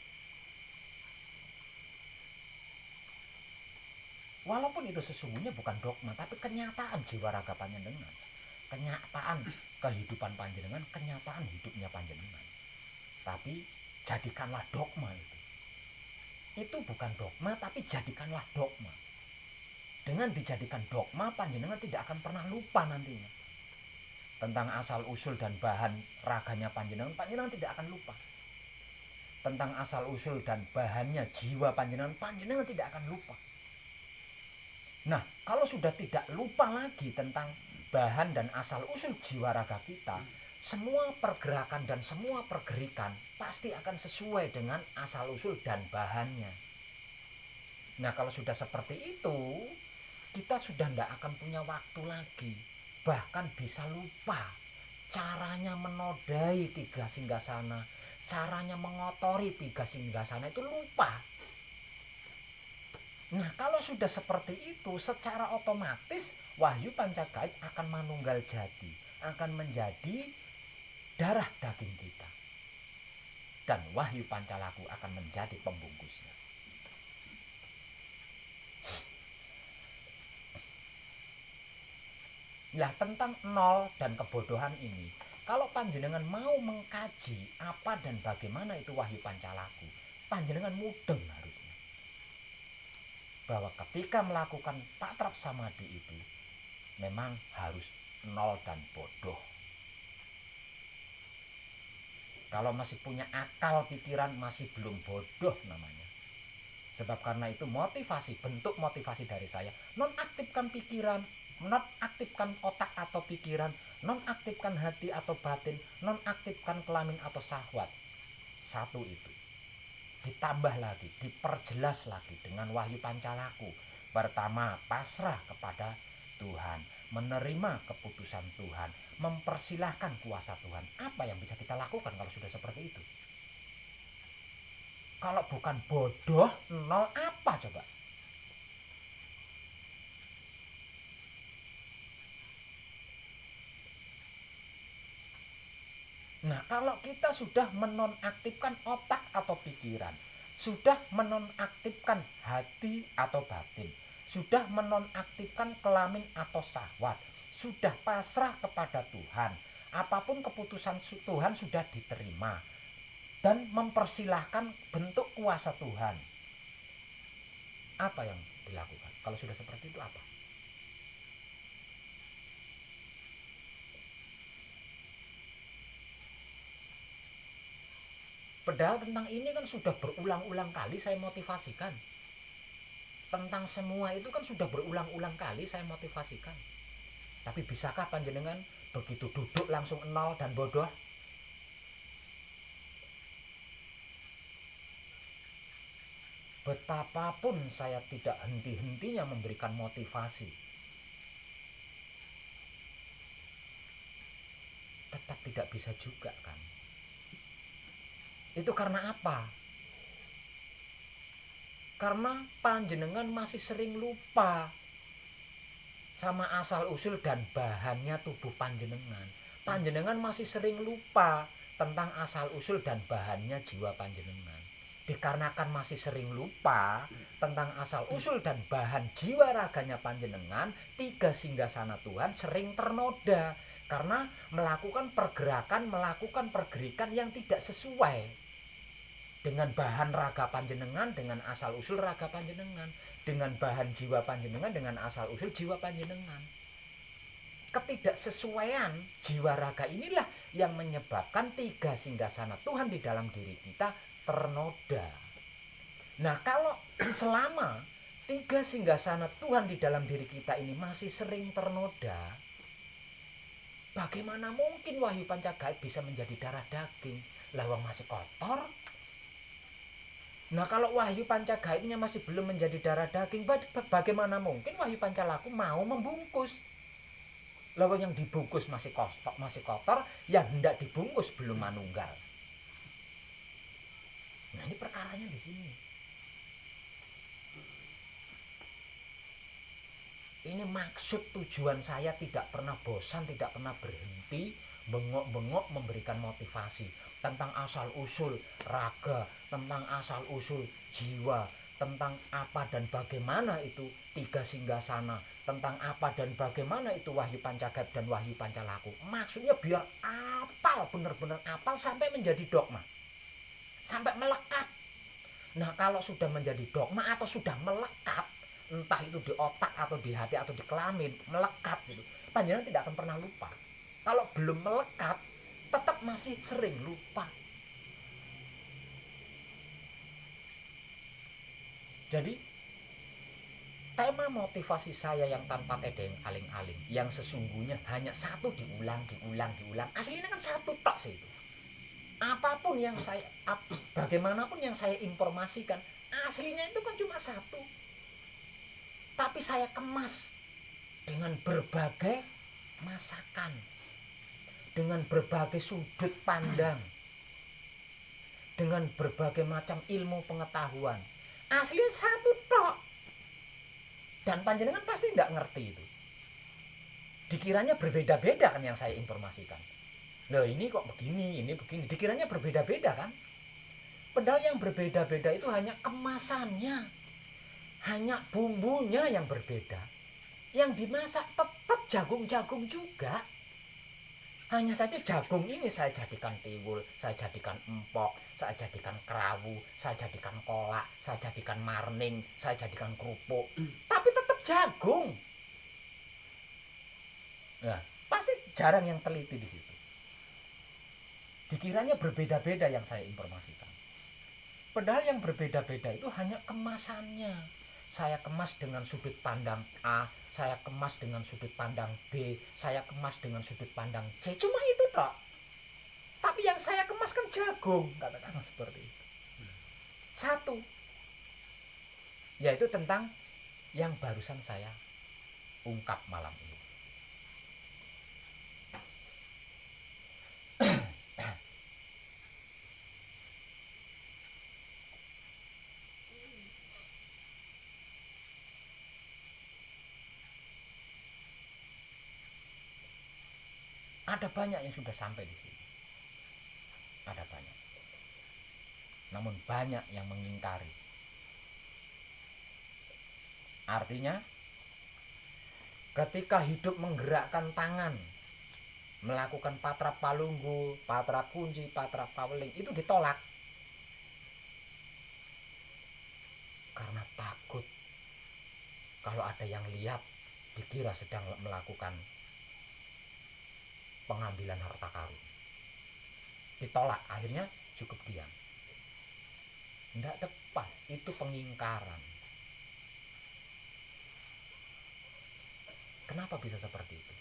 Walaupun itu sesungguhnya bukan dogma, tapi kenyataan jiwa raga panjenengan, kenyataan kehidupan panjenengan, kenyataan hidupnya panjenengan. Tapi jadikanlah dogma itu. Itu bukan dogma, tapi jadikanlah dogma. Dengan dijadikan dogma, panjenengan tidak akan pernah lupa nantinya tentang asal usul dan bahan raganya panjenengan tidak akan lupa. Tentang asal usul dan bahannya jiwa panjenengan tidak akan lupa. Nah, kalau sudah tidak lupa lagi tentang bahan dan asal usul jiwa raga kita, semua pergerakan dan semua pergerikan pasti akan sesuai dengan asal usul dan bahannya. Nah, kalau sudah seperti itu, kita sudah tidak akan punya waktu lagi, bahkan bisa lupa caranya menodai 3 singgasana, caranya mengotori 3 singgasana itu lupa. Nah, kalau sudah seperti itu, secara otomatis wahyu pancagaib akan manunggal jati, akan menjadi darah daging kita, dan wahyu pancalaku akan menjadi pembungkusnya. Nah, tentang nol dan kebodohan ini, kalau panjenengan mau mengkaji apa dan bagaimana itu wahyu pancalaku, panjenengan mudeng harusnya bahwa ketika melakukan patrap samadhi itu memang harus nol dan bodoh. Kalau masih punya akal pikiran, masih belum bodoh namanya. Sebab karena itu motivasi, bentuk motivasi dari saya, nonaktifkan pikiran, nonaktifkan otak atau pikiran, nonaktifkan hati atau batin, nonaktifkan kelamin atau syahwat. Satu itu. Ditambah lagi, diperjelas lagi dengan wahyu pancalaku. Pertama, pasrah kepada Tuhan, menerima keputusan Tuhan, mempersilahkan kuasa Tuhan. Apa yang bisa kita lakukan kalau sudah seperti itu? Kalau bukan bodoh, nol apa coba? Nah, kalau kita sudah menonaktifkan otak atau pikiran, sudah menonaktifkan hati atau batin, sudah menonaktifkan kelamin atau syahwat, sudah pasrah kepada Tuhan, apapun keputusan Tuhan sudah diterima, dan mempersilahkan bentuk kuasa Tuhan. Apa yang dilakukan? Kalau sudah seperti itu apa? Padahal tentang ini kan sudah berulang-ulang kali saya motivasikan. Tentang semua itu kan sudah berulang-ulang kali saya motivasikan. Tapi bisakah panjenengan begitu duduk langsung nol dan bodoh? Betapapun saya tidak henti-hentinya memberikan motivasi, tetap tidak bisa juga kan. Itu karena apa? Karena panjenengan masih sering lupa sama asal usul dan bahannya tubuh panjenengan. Panjenengan masih sering lupa tentang asal usul dan bahannya jiwa panjenengan. dikarenakan masih sering lupa tentang asal-usul dan bahan jiwa raganya panjenengan, 3 singgasana Tuhan sering ternoda karena melakukan pergerakan yang tidak sesuai dengan bahan raga panjenengan, dengan asal-usul raga panjenengan, dengan bahan jiwa panjenengan, dengan asal-usul jiwa panjenengan. Ketidaksesuaian jiwa raga inilah yang menyebabkan 3 singgasana Tuhan di dalam diri kita ternoda. Nah, kalau selama 3 singgasana Tuhan di dalam diri kita ini masih sering ternoda, bagaimana mungkin wahyu pancagaib bisa menjadi darah daging? Lawang masih kotor. Nah, kalau wahyu pancagaibnya masih belum menjadi darah daging, bagaimana mungkin wahyu pancalaku mau membungkus? Lawang yang dibungkus masih kotor, yang hendak dibungkus belum manunggal. Nah, ini perkaranya di sini. Ini maksud tujuan saya tidak pernah bosan, tidak pernah berhenti, bengok-bengok memberikan motivasi tentang asal-usul raga, tentang asal-usul jiwa, tentang apa dan bagaimana itu 3 singgasana, tentang apa dan bagaimana itu wahyu pancagaib dan wahyu pancalaku. Maksudnya biar apal, benar-benar apal sampai menjadi dogma, sampai melekat. Nah, kalau sudah menjadi dogma atau sudah melekat, entah itu di otak atau di hati atau di kelamin, melekat gitu, panjenengan tidak akan pernah lupa. Kalau belum melekat, tetap masih sering lupa. Jadi tema motivasi saya yang tanpa tedeng aling-aling, yang sesungguhnya hanya satu diulang, aslinya kan satu tok sih itu. Apapun yang saya, bagaimanapun yang saya informasikan, aslinya itu kan cuma satu. Tapi saya kemas dengan berbagai masakan, dengan berbagai sudut pandang, dengan berbagai macam ilmu pengetahuan. Aslinya satu tok. Dan panjenengan pasti tidak ngerti itu. Dikiranya berbeda-beda kan yang saya informasikan. Loh, ini kok begini, ini begini. Dikiranya berbeda-beda kan? Padahal yang berbeda-beda itu hanya kemasannya, hanya bumbunya yang berbeda. Yang dimasak tetap jagung-jagung juga. Hanya saja jagung ini saya jadikan tiwul, saya jadikan empok, saya jadikan kerawu, saya jadikan kolak, saya jadikan marning, saya jadikan kerupuk. Tapi tetap jagung. Nah, pasti jarang yang teliti di situ. Dikiranya berbeda-beda yang saya informasikan. Padahal yang berbeda-beda itu hanya kemasannya. Saya kemas dengan sudut pandang A, saya kemas dengan sudut pandang B, saya kemas dengan sudut pandang C. Cuma itu tok. Tapi yang saya kemas kan jagung, katakan seperti itu. Satu, yaitu tentang yang barusan saya ungkap malam ini. Ada banyak yang sudah sampai di sini. Ada banyak. Namun banyak yang mengingkari. Artinya, ketika hidup menggerakkan tangan, melakukan patrap palunggu, patrap kunci, patrap paweling, itu ditolak. Karena takut kalau ada yang lihat, dikira sedang melakukan pengambilan harta karun. Ditolak, akhirnya cukup diam. Tidak tepat, itu pengingkaran. Kenapa bisa seperti itu?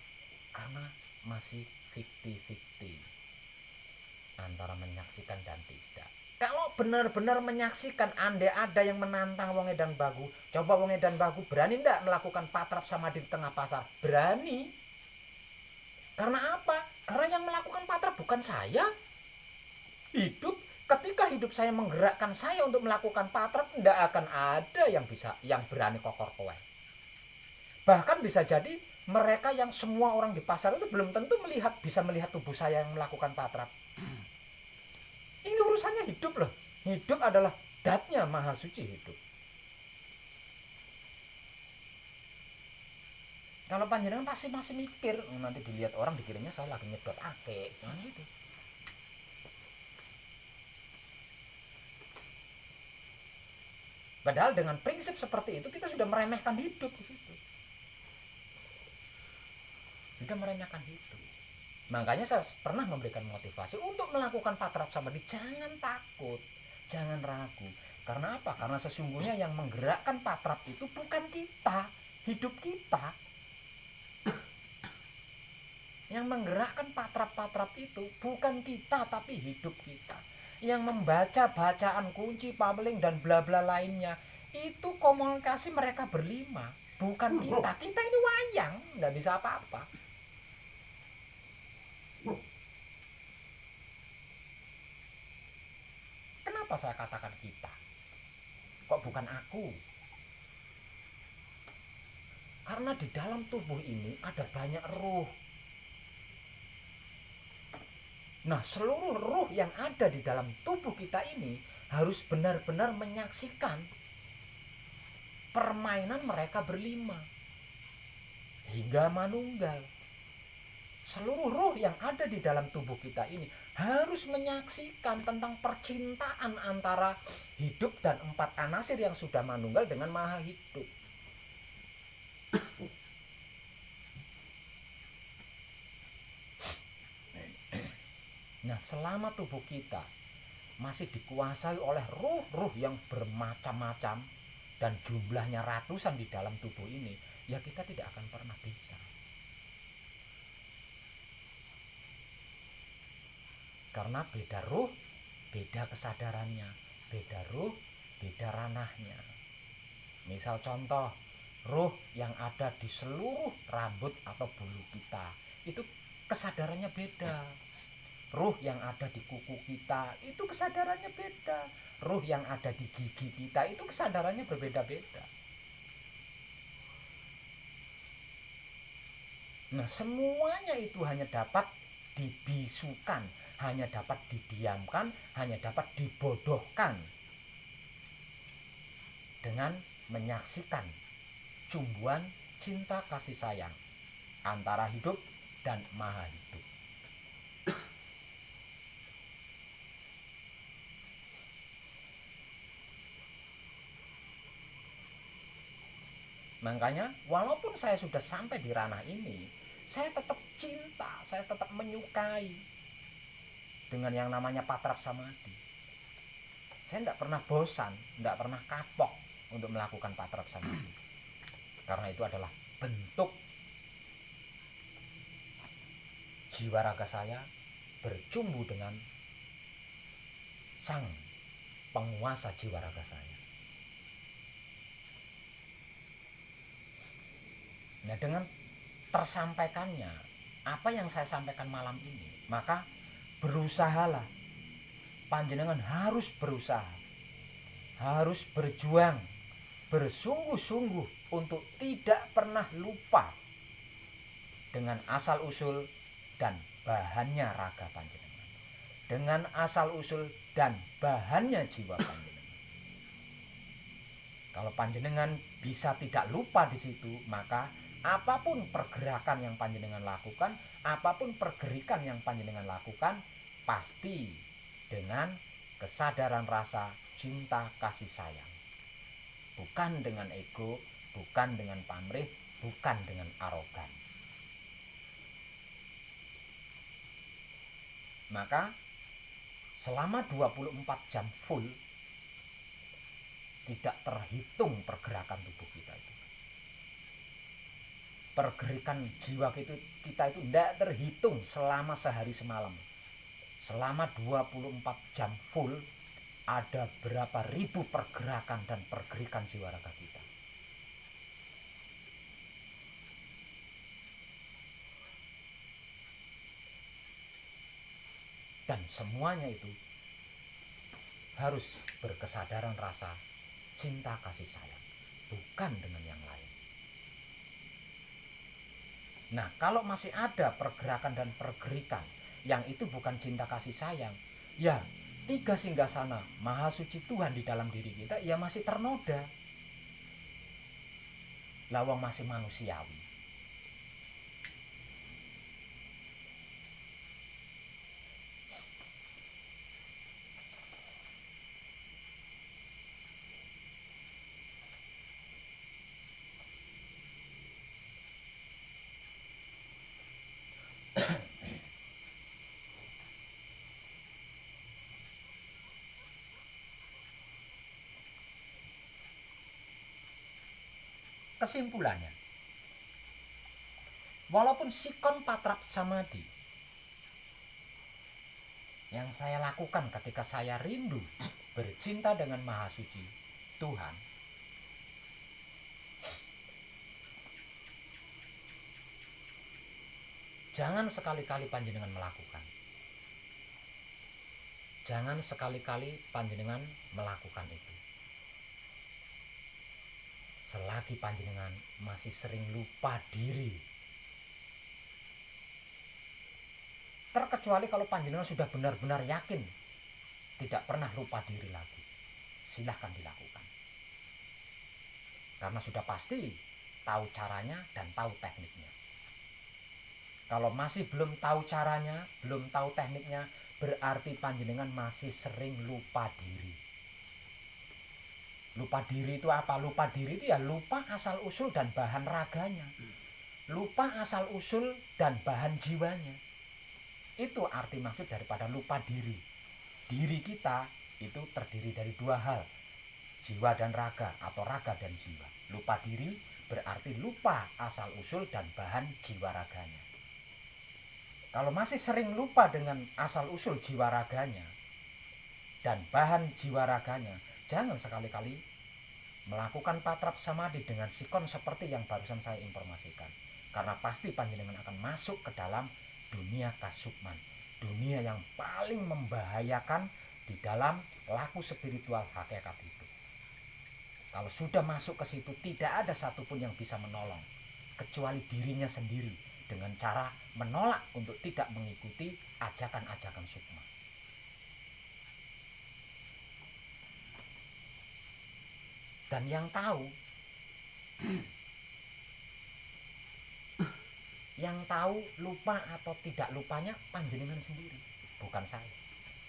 Karena masih fiktif antara menyaksikan dan tidak. Kalau benar-benar menyaksikan, andai ada yang menantang wong edan bagu, coba wong edan bagu berani tidak melakukan patrap sama di tengah pasar? Berani. Karena apa? Karena yang melakukan patrap bukan saya. Ketika hidup saya menggerakkan saya untuk melakukan patrap, tidak akan ada yang berani kokor kowe. Bahkan bisa jadi mereka yang semua orang di pasar itu belum tentu bisa melihat tubuh saya yang melakukan patrap. Ini urusannya hidup loh. Hidup adalah zatnya maha suci hidup. Kalau panjenengan pasti masih mikir, nanti dilihat orang dikiranya saya lagi nyedot ake, nah gitu. Padahal dengan prinsip seperti itu kita sudah meremehkan hidup di situ. Sudah meremehkan hidup. Makanya saya pernah memberikan motivasi untuk melakukan patrap samadhi. Jangan takut, jangan ragu. Karena apa? Karena sesungguhnya yang menggerakkan patrap itu bukan kita, hidup kita. Yang menggerakkan patrap-patrap itu bukan kita, tapi hidup kita. Yang membaca bacaan kunci, pameling, dan bla bla lainnya itu komunikasi mereka berlima, bukan kita. Kita ini wayang, nggak bisa apa-apa. Kenapa saya katakan kita? Kok bukan aku? Karena di dalam tubuh ini ada banyak ruh. Nah, seluruh ruh yang ada di dalam tubuh kita ini harus benar-benar menyaksikan permainan mereka berlima hingga manunggal. Seluruh ruh yang ada di dalam tubuh kita ini harus menyaksikan tentang percintaan antara hidup dan empat anasir yang sudah manunggal dengan maha hidup. Nah, selama tubuh kita masih dikuasai oleh ruh-ruh yang bermacam-macam dan jumlahnya ratusan di dalam tubuh ini, ya kita tidak akan pernah bisa. Karena beda ruh, beda kesadarannya, beda ruh, beda ranahnya. Misal contoh, ruh yang ada di seluruh rambut atau bulu kita, itu kesadarannya beda. Ruh yang ada di kuku kita itu kesadarannya beda. Ruh yang ada di gigi kita itu kesadarannya berbeda-beda. Nah, semuanya itu hanya dapat dibisukan, hanya dapat didiamkan, hanya dapat dibodohkan dengan menyaksikan cumbuan cinta kasih sayang antara hidup dan maha hidup. Makanya walaupun saya sudah sampai di ranah ini, saya tetap cinta, saya tetap menyukai dengan yang namanya patrap samadhi. Saya tidak pernah bosan, tidak pernah kapok untuk melakukan patrap samadhi. Karena itu adalah bentuk jiwa raga saya bercumbu dengan sang penguasa jiwa raga saya. Nah, dengan tersampaikannya apa yang saya sampaikan malam ini, maka berusahalah, panjenengan harus berusaha, harus berjuang, bersungguh-sungguh untuk tidak pernah lupa dengan asal usul dan bahannya raga panjenengan, dengan asal usul dan bahannya jiwa panjenengan. Kalau panjenengan bisa tidak lupa di situ, maka apapun pergerakan yang panjenengan lakukan, apapun pergerikan yang panjenengan lakukan, pasti dengan kesadaran rasa cinta kasih sayang. Bukan dengan ego, bukan dengan pamrih, bukan dengan arogan. Maka selama 24 jam full tidak terhitung pergerakan tubuh kita itu. Pergerakan jiwa kita itu tidak terhitung selama sehari semalam. Selama 24 jam full ada berapa ribu pergerakan dan pergerakan jiwa raga kita. Dan semuanya itu harus berkesadaran rasa cinta kasih sayang, bukan dengan yang lain. Nah, kalau masih ada pergerakan dan pergerikan yang itu bukan cinta kasih sayang, ya tiga singgasana maha suci Tuhan di dalam diri kita, ya masih ternoda. Lawang masih manusiawi. Kesimpulannya, walaupun sikon patrap samadhi yang saya lakukan ketika saya rindu bercinta dengan maha suci Tuhan, jangan sekali-kali panjenengan melakukan. Jangan sekali-kali panjenengan melakukan itu. Selagi panjenengan masih sering lupa diri. Terkecuali kalau panjenengan sudah benar-benar yakin tidak pernah lupa diri lagi, silahkan dilakukan. Karena sudah pasti tahu caranya dan tahu tekniknya. Kalau masih belum tahu caranya, belum tahu tekniknya, berarti panjenengan masih sering lupa diri. Lupa diri itu apa? Lupa diri itu ya lupa asal usul dan bahan raganya. Lupa asal usul dan bahan jiwanya. Itu arti maksud daripada lupa diri. Diri kita itu terdiri dari dua hal, jiwa dan raga atau raga dan jiwa. Lupa diri berarti lupa asal usul dan bahan jiwa raganya. Kalau masih sering lupa dengan asal usul jiwa raganya dan bahan jiwa raganya, jangan sekali-kali melakukan patrap samadhi dengan sikon seperti yang barusan saya informasikan. Karena pasti panjenengan akan masuk ke dalam dunia kasukman, dunia yang paling membahayakan di dalam laku spiritual hakikat itu. Kalau sudah masuk ke situ, tidak ada satupun yang bisa menolong kecuali dirinya sendiri dengan cara menolak untuk tidak mengikuti ajakan-ajakan sukma. Dan yang tahu lupa atau tidak lupanya panjenengan sendiri, bukan saya.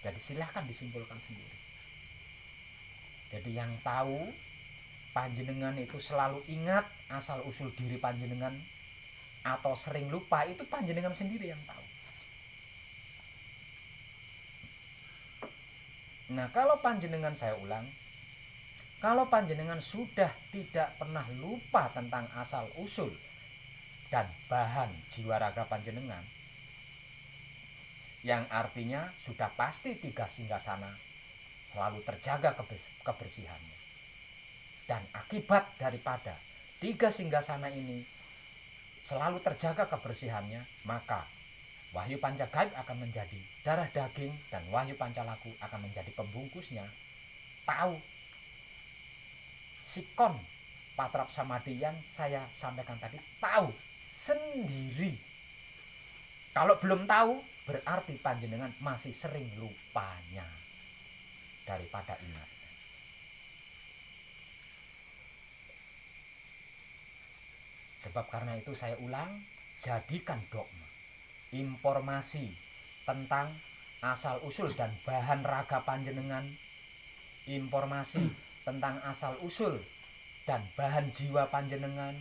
Jadi silahkan disimpulkan sendiri. Jadi yang tahu panjenengan itu selalu ingat asal usul diri panjenengan atau sering lupa, itu panjenengan sendiri yang tahu. Nah, kalau panjenengan, saya ulang, kalau panjenengan sudah tidak pernah lupa tentang asal usul dan bahan jiwa raga panjenengan, yang artinya sudah pasti tiga singgasana selalu terjaga kebersihannya. Dan akibat daripada tiga singgasana ini selalu terjaga kebersihannya, maka wahyu pancagaib akan menjadi darah daging dan wahyu pancalaku akan menjadi pembungkusnya. Tahu sikon patrap samadhi yang saya sampaikan tadi, tahu sendiri. Kalau belum tahu, berarti panjenengan masih sering lupanya daripada ingatnya. Sebab karena itu saya ulang, jadikan dogma informasi tentang asal usul dan bahan raga panjenengan, informasi tentang asal usul dan bahan jiwa panjenengan,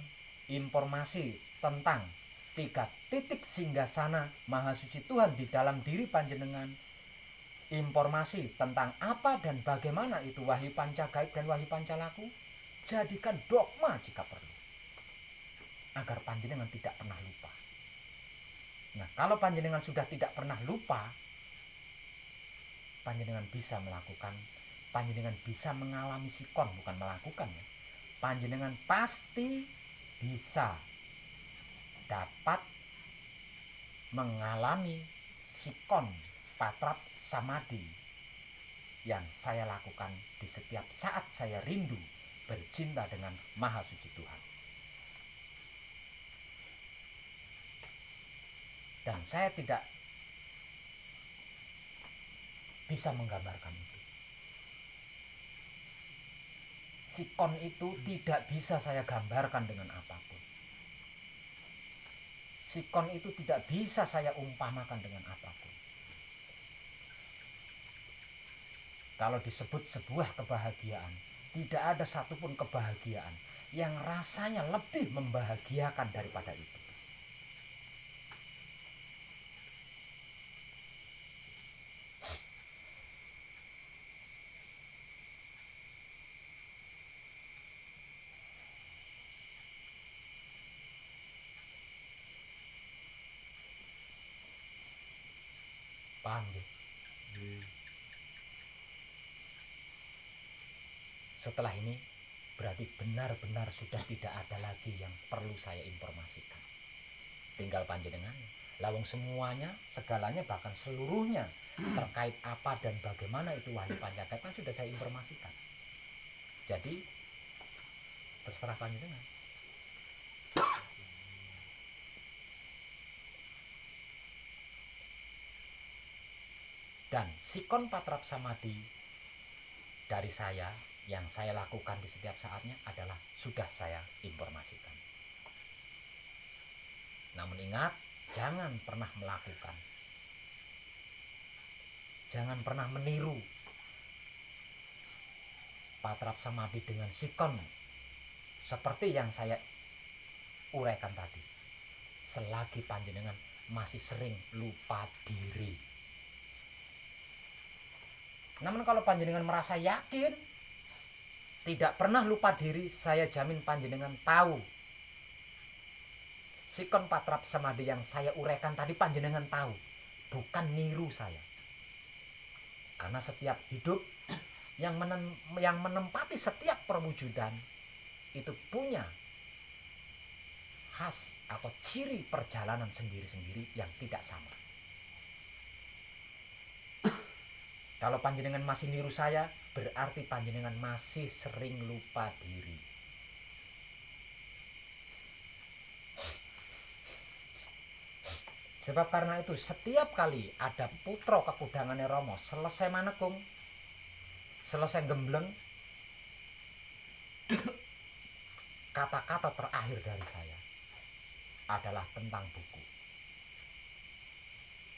informasi tentang tiga titik singgasana maha suci Tuhan di dalam diri panjenengan, informasi tentang apa dan bagaimana itu wahyu pancagaib dan wahyu pancalaku, jadikan dogma jika perlu, agar panjenengan tidak pernah lupa. Nah, kalau panjenengan sudah tidak pernah lupa, panjenengan bisa melakukan, panjenengan bisa mengalami sikon, bukan melakukan ya. Panjenengan pasti bisa dapat mengalami sikon patrap samadhi yang saya lakukan di setiap saat saya rindu bercinta dengan maha suci Tuhan. Dan saya tidak bisa menggambarkan itu. Sikon itu tidak bisa saya gambarkan dengan apapun. Sikon itu tidak bisa saya umpamakan dengan apapun. Kalau disebut sebuah kebahagiaan, tidak ada satupun kebahagiaan yang rasanya lebih membahagiakan daripada itu. Paham ya? Setelah ini berarti benar-benar sudah tidak ada lagi yang perlu saya informasikan. Tinggal panjenengan, lawang semuanya, segalanya, bahkan seluruhnya terkait apa dan bagaimana itu wahyu pancakait kan sudah saya informasikan. Jadi terserah panjenengan. Dan sikon patrap samadhi dari saya yang saya lakukan di setiap saatnya adalah sudah saya informasikan. Namun ingat, jangan pernah melakukan, jangan pernah meniru patrap samadhi dengan sikon seperti yang saya uraikan tadi. Selagi panjenengan masih sering lupa diri. Namun kalau panjenengan merasa yakin tidak pernah lupa diri, saya jamin panjenengan tahu. Sikon patrap samadhi yang saya uraikan tadi panjenengan tahu, bukan niru saya. Karena setiap hidup yang menempati setiap perwujudan itu punya khas atau ciri perjalanan sendiri-sendiri yang tidak sama. Kalau panjenengan masih niru saya, berarti panjenengan masih sering lupa diri. Sebab karena itu setiap kali ada putra kekudangannya Romo selesai manekung, selesai gembleng, kata-kata terakhir dari saya adalah tentang buku.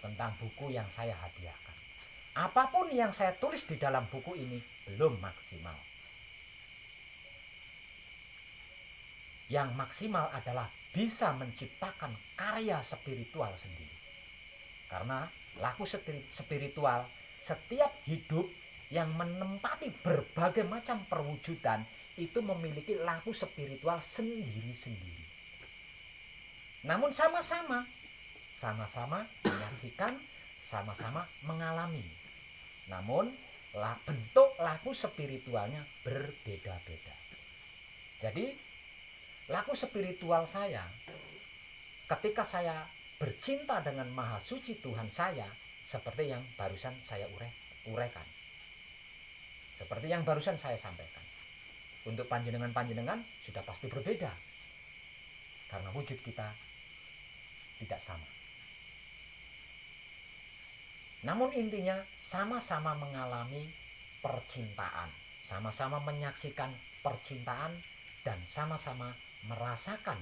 Tentang buku yang saya hadiahkan. Apapun yang saya tulis di dalam buku ini belum maksimal. Yang maksimal adalah bisa menciptakan karya spiritual sendiri. Karena laku spiritual, setiap hidup yang menempati berbagai macam perwujudan itu memiliki laku spiritual sendiri-sendiri. Namun sama-sama menyaksikan, sama-sama mengalami. Namun bentuk laku spiritualnya berbeda-beda. Jadi laku spiritual saya ketika saya bercinta dengan Maha Suci Tuhan saya, seperti yang barusan saya uraikan. Seperti yang barusan saya sampaikan. Untuk panjenengan sudah pasti berbeda. Karena wujud kita tidak sama. Namun intinya sama-sama mengalami percintaan, sama-sama menyaksikan percintaan, dan sama-sama merasakan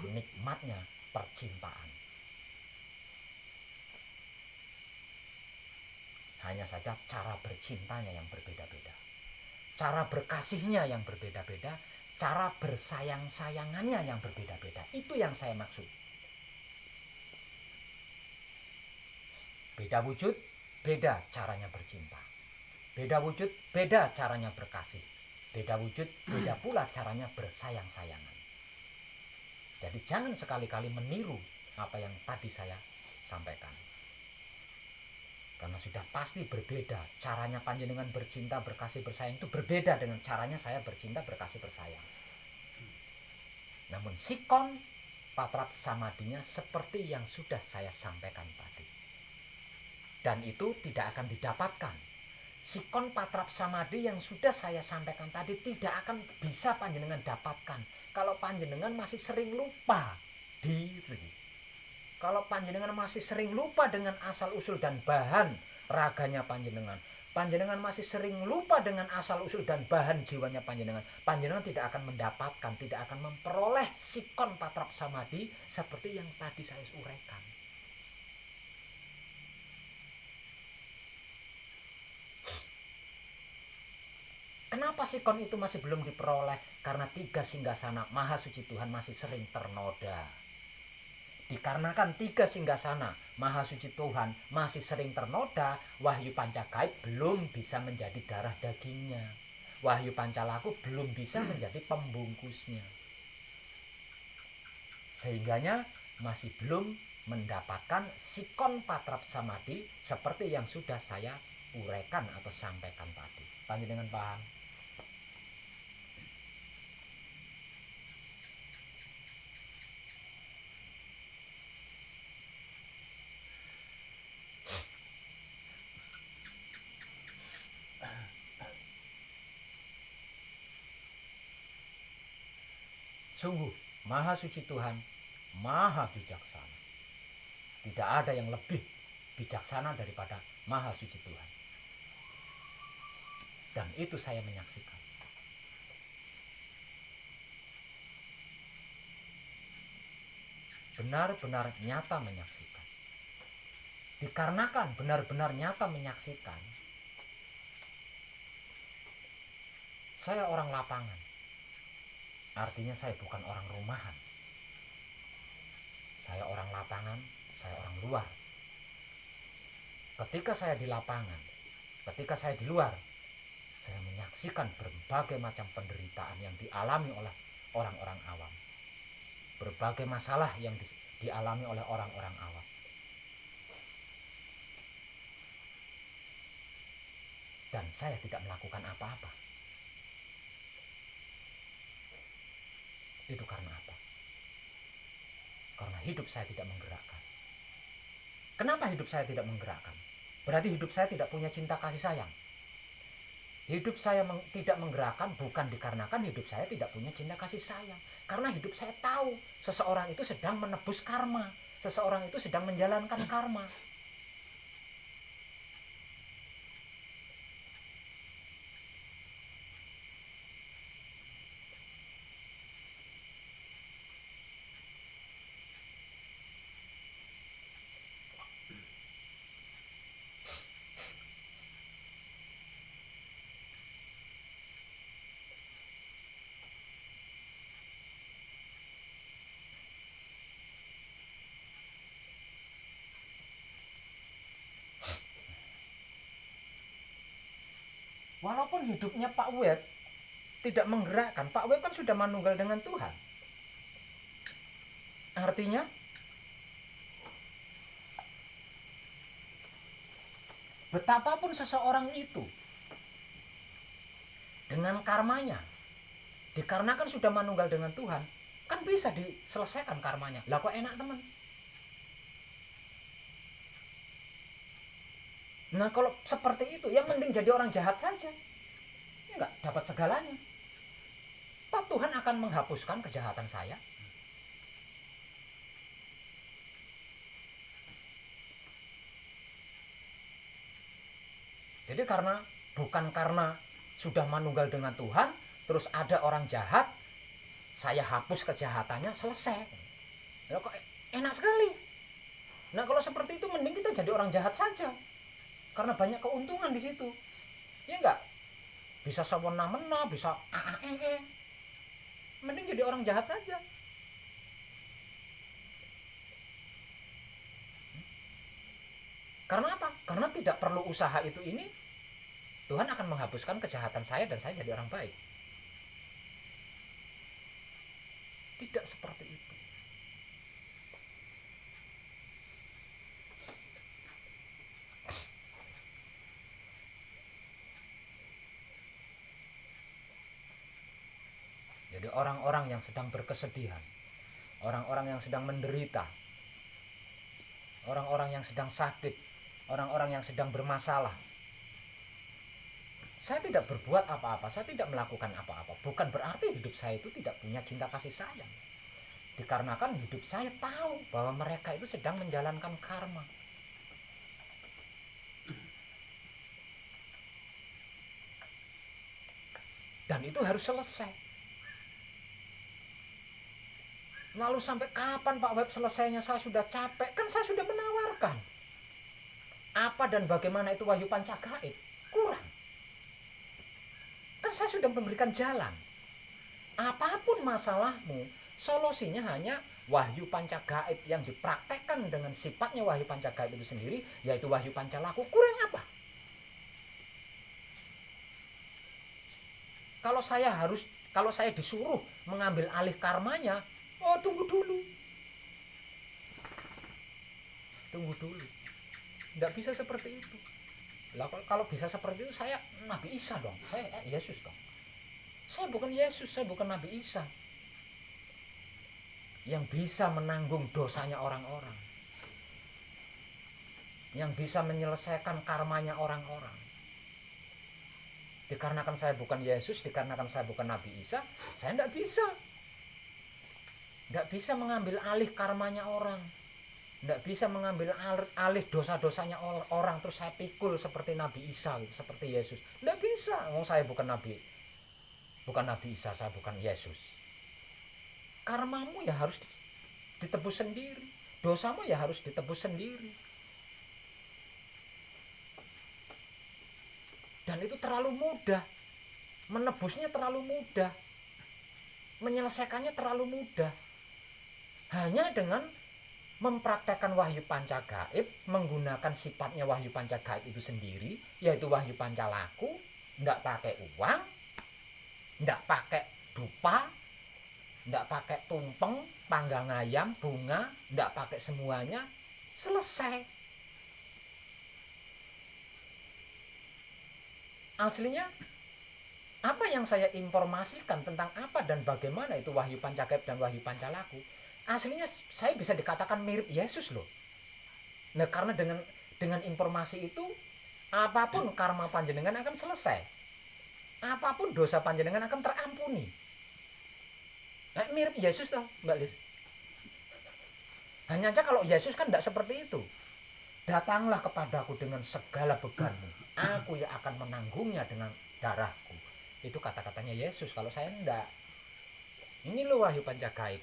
nikmatnya percintaan. Hanya saja cara bercintanya yang berbeda-beda, cara berkasihnya yang berbeda-beda, cara bersayang-sayangannya yang berbeda-beda. Itu yang saya maksud. Beda wujud, beda caranya bercinta. Beda wujud, beda caranya berkasih. Beda wujud, beda pula caranya bersayang-sayangan. Jadi jangan sekali-kali meniru apa yang tadi saya sampaikan. Karena sudah pasti berbeda. Caranya panjenengan bercinta, berkasih, bersayang itu berbeda dengan caranya saya bercinta, berkasih, bersayang. Namun sikon patrap samadhinya seperti yang sudah saya sampaikan tadi. Dan itu tidak akan didapatkan. Sikon patrap samadhi yang sudah saya sampaikan tadi tidak akan bisa panjenengan dapatkan kalau panjenengan masih sering lupa diri. Kalau panjenengan masih sering lupa dengan asal usul dan bahan raganya panjenengan. Panjenengan masih sering lupa dengan asal usul dan bahan jiwanya panjenengan. Panjenengan tidak akan mendapatkan, tidak akan memperoleh sikon patrap samadhi seperti yang tadi saya uraikan. Kenapa sikon itu masih belum diperoleh? Karena 3 singgasana Maha Suci Tuhan masih sering ternoda. Dikarenakan 3 singgasana Maha Suci Tuhan masih sering ternoda, Wahyu Pancakait belum bisa menjadi darah dagingnya. Wahyu Pancalaku belum bisa menjadi pembungkusnya. Sehingganya masih belum mendapatkan sikon patrap samadhi seperti yang sudah saya uraikan atau sampaikan tadi. Panjenengan paham? Sungguh, Maha Suci Tuhan, Maha Bijaksana. Tidak ada yang lebih bijaksana daripada Maha Suci Tuhan. Dan itu saya menyaksikan. Benar-benar nyata menyaksikan. Dikarenakan benar-benar nyata menyaksikan, saya orang lapangan. Artinya saya bukan orang rumahan. Saya orang lapangan, saya orang luar. Ketika saya di lapangan, ketika saya di luar, saya menyaksikan berbagai macam penderitaan yang dialami oleh orang-orang awam. Berbagai masalah yang dialami oleh orang-orang awam. Dan saya tidak melakukan apa-apa. Itu karena apa? Karena hidup saya tidak menggerakkan. Kenapa hidup saya tidak menggerakkan? Berarti hidup saya tidak punya cinta kasih sayang. Hidup saya tidak menggerakkan bukan dikarenakan hidup saya tidak punya cinta kasih sayang. Karena hidup saya tahu seseorang itu sedang menebus karma. Seseorang itu sedang menjalankan karma. Walaupun hidupnya Pak Web tidak menggerakkan, Pak Web kan sudah manunggal dengan Tuhan. Artinya betapapun seseorang itu dengan karmanya, dikarenakan sudah manunggal dengan Tuhan, kan bisa diselesaikan karmanya. Lah kok enak teman? Nah kalau seperti itu, ya mending jadi orang jahat saja. Ya enggak dapat segalanya. Toh Tuhan akan menghapuskan kejahatan saya. Jadi bukan karena sudah manunggal dengan Tuhan, terus ada orang jahat, saya hapus kejahatannya, selesai. Nah, kok enak sekali. Nah kalau seperti itu mending kita jadi orang jahat saja. Karena banyak keuntungan di situ. Ya enggak? Bisa sewena-mena, bisa mending jadi orang jahat saja. Karena apa? Karena tidak perlu usaha itu ini, Tuhan akan menghapuskan kejahatan saya dan saya jadi orang baik. Tidak seperti itu. Jadi orang-orang yang sedang berkesedihan, orang-orang yang sedang menderita, orang-orang yang sedang sakit, orang-orang yang sedang bermasalah, saya tidak berbuat apa-apa, saya tidak melakukan apa-apa. Bukan berarti hidup saya itu tidak punya cinta kasih sayang. Dikarenakan hidup saya tahu bahwa mereka itu sedang menjalankan karma. Dan itu harus selesai. Lalu sampai kapan Pak Web selesainya? Saya sudah capek. Kan saya sudah menawarkan. Apa dan bagaimana itu wahyu pancagaib? Kurang. Kan saya sudah memberikan jalan. Apapun masalahmu, solusinya hanya wahyu pancagaib yang dipraktekkan dengan sifatnya wahyu pancagaib itu sendiri, yaitu wahyu pancalaku. Kurang apa? Kalau saya disuruh mengambil alih karmanya, oh tunggu dulu. Tunggu dulu. Nggak bisa seperti itu. Lah kalau bisa seperti itu saya Nabi Isa dong. Saya Yesus dong. Saya bukan Yesus, saya bukan Nabi Isa. Yang bisa menanggung dosanya orang-orang. Yang bisa menyelesaikan karmanya orang-orang. Dikarenakan saya bukan Yesus, dikarenakan saya bukan Nabi Isa, saya tidak bisa. Tidak bisa mengambil alih karmanya orang. Tidak bisa mengambil alih dosa-dosanya orang terus saya pikul seperti Nabi Isa, seperti Yesus. Tidak bisa. Saya bukan Nabi Isa, saya bukan Yesus. Karmamu ya harus ditebus sendiri. Dosamu ya harus ditebus sendiri. Dan itu terlalu mudah. Menebusnya terlalu mudah. Menyelesaikannya terlalu mudah. Hanya dengan mempraktekkan wahyu pancagaib, menggunakan sifatnya wahyu pancagaib itu sendiri, yaitu wahyu pancalaku, tidak pakai uang, tidak pakai dupa, tidak pakai tumpeng, panggang ayam, bunga, tidak pakai semuanya, selesai. Aslinya apa yang saya informasikan tentang apa dan bagaimana itu wahyu pancagaib dan wahyu pancalaku, aslinya saya bisa dikatakan mirip Yesus loh. Nah, karena dengan informasi itu apapun karma panjenengan akan selesai. Apapun dosa panjenengan akan terampuni. Nah, mirip Yesus toh, Mbak Lis. Hanya saja kalau Yesus kan tidak seperti itu. Datanglah kepadaku dengan segala bebanmu, aku yang akan menanggungnya dengan darahku. Itu kata-katanya Yesus. Kalau saya enggak. Ini loh wahyu pancagaib.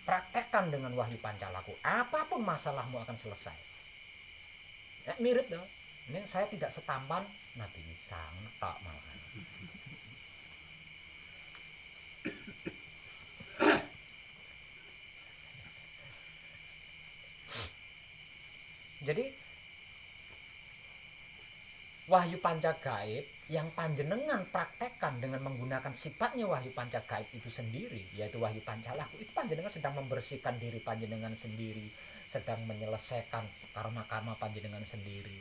Praktekkan dengan wahyu pancalaku, apapun masalahmu akan selesai. Mirip dong. Ini saya tidak setampan Nabi Isa tak malah. Jadi wahyu pancagaib yang panjenengan praktekkan dengan menggunakan sifatnya wahyu pancagaib itu sendiri, yaitu wahyu pancalaku, itu panjenengan sedang membersihkan diri panjenengan sendiri, sedang menyelesaikan karma-karma panjenengan sendiri.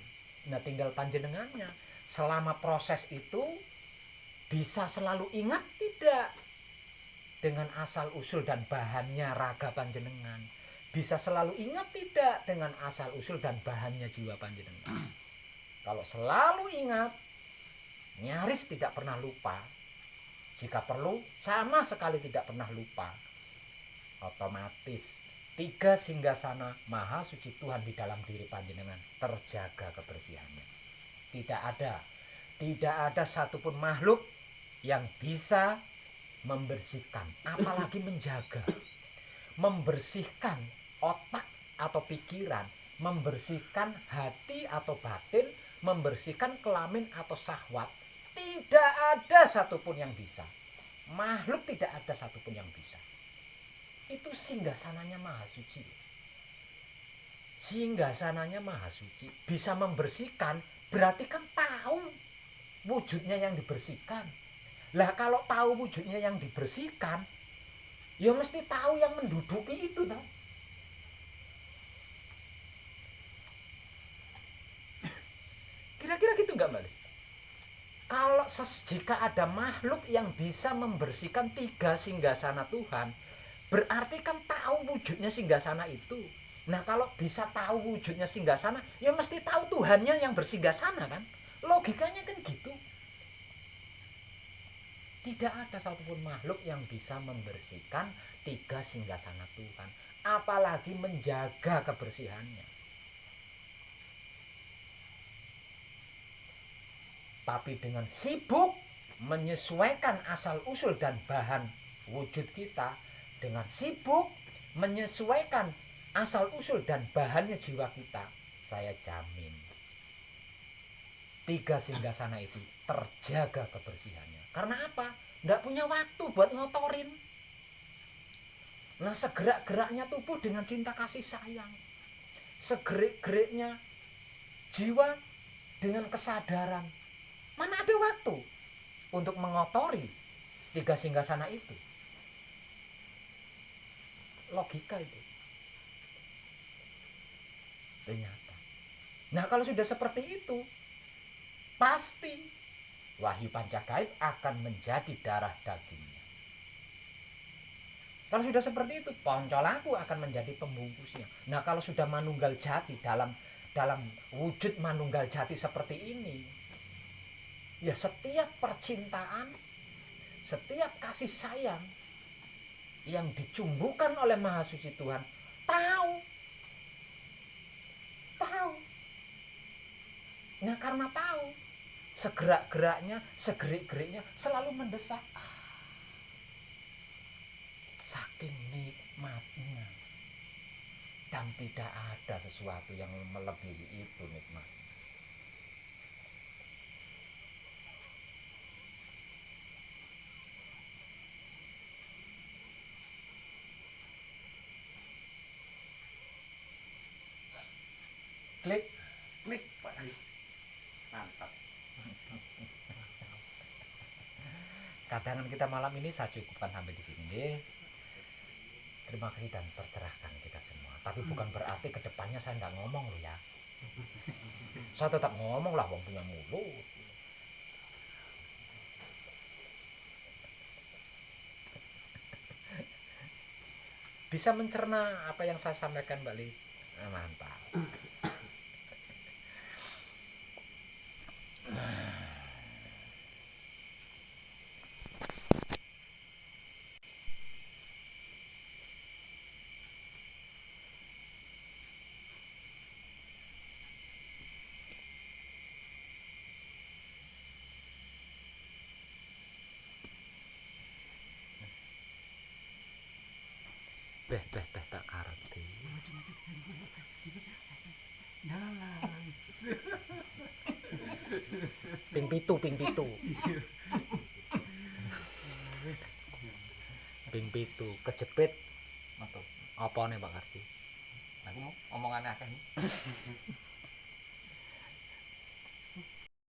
Nah, tinggal panjenengannya selama proses itu bisa selalu ingat tidak dengan asal usul dan bahannya raga panjenengan, bisa selalu ingat tidak dengan asal usul dan bahannya jiwa panjenengan. Kalau selalu ingat, nyaris tidak pernah lupa, jika perlu sama sekali tidak pernah lupa, otomatis 3 singgasana maha suci Tuhan di dalam diri panjenengan terjaga kebersihannya. Tidak ada satupun makhluk yang bisa membersihkan, apalagi menjaga, membersihkan otak atau pikiran, membersihkan hati atau batin, membersihkan kelamin atau syahwat. Tidak ada satupun yang bisa. Makhluk tidak ada satupun yang bisa. Itu singgasananya maha suci. Singgasananya maha suci. Bisa membersihkan, berarti kan tahu wujudnya yang dibersihkan. Lah kalau tahu wujudnya yang dibersihkan, ya mesti tahu yang menduduki itu toh. Kira-kira gitu nggak, Mbak Lis? Kalau jika ada makhluk yang bisa membersihkan 3 singgasana Tuhan, berarti kan tahu wujudnya singgasana itu. Nah, kalau bisa tahu wujudnya singgasana, ya mesti tahu Tuhannya yang bersinggasana kan? Logikanya kan gitu. Tidak ada satupun makhluk yang bisa membersihkan 3 singgasana Tuhan, apalagi menjaga kebersihannya. Tapi dengan sibuk menyesuaikan asal-usul dan bahan wujud kita dengan sibuk menyesuaikan asal-usul dan bahannya jiwa kita, saya jamin 3 singgasana itu terjaga kebersihannya. Karena apa? Nggak punya waktu buat ngotorin. Nah, segerak-geraknya tubuh dengan cinta kasih sayang, segerik-geriknya jiwa dengan kesadaran. Mana ada waktu untuk mengotori 3 singgasana itu? Logika itu ternyata. Nah, kalau sudah seperti itu, pasti wahyu pancagaib akan menjadi darah dagingnya. Kalau sudah seperti itu, poncolaku akan menjadi pembungkusnya. Nah, kalau sudah manunggal jati dalam wujud manunggal jati seperti ini, ya setiap percintaan, setiap kasih sayang yang dicumbukan oleh Maha Suci Tuhan, tahu. Nah, karena tahu, segerak-geraknya, segerik-geriknya selalu mendesak. Saking nikmatnya. Dan tidak ada sesuatu yang melebihi itu nikmat. Klik Pak Hai. Mantap. Kadangan kita malam ini saya cukupkan sampai di sini deh. Terima kasih dan tercerahkan kita semua. Tapi bukan berarti kedepannya saya nggak ngomong loh ya. Saya tetap ngomong lah, wong punya mulut. Bisa mencerna apa yang saya sampaikan, Mbak Lis? Mantap. Beh tak kareti. Ping pitu. Ping pitu kejepit. Mantap. Apa nih Pak Karti? Aku mau omongannya akeh.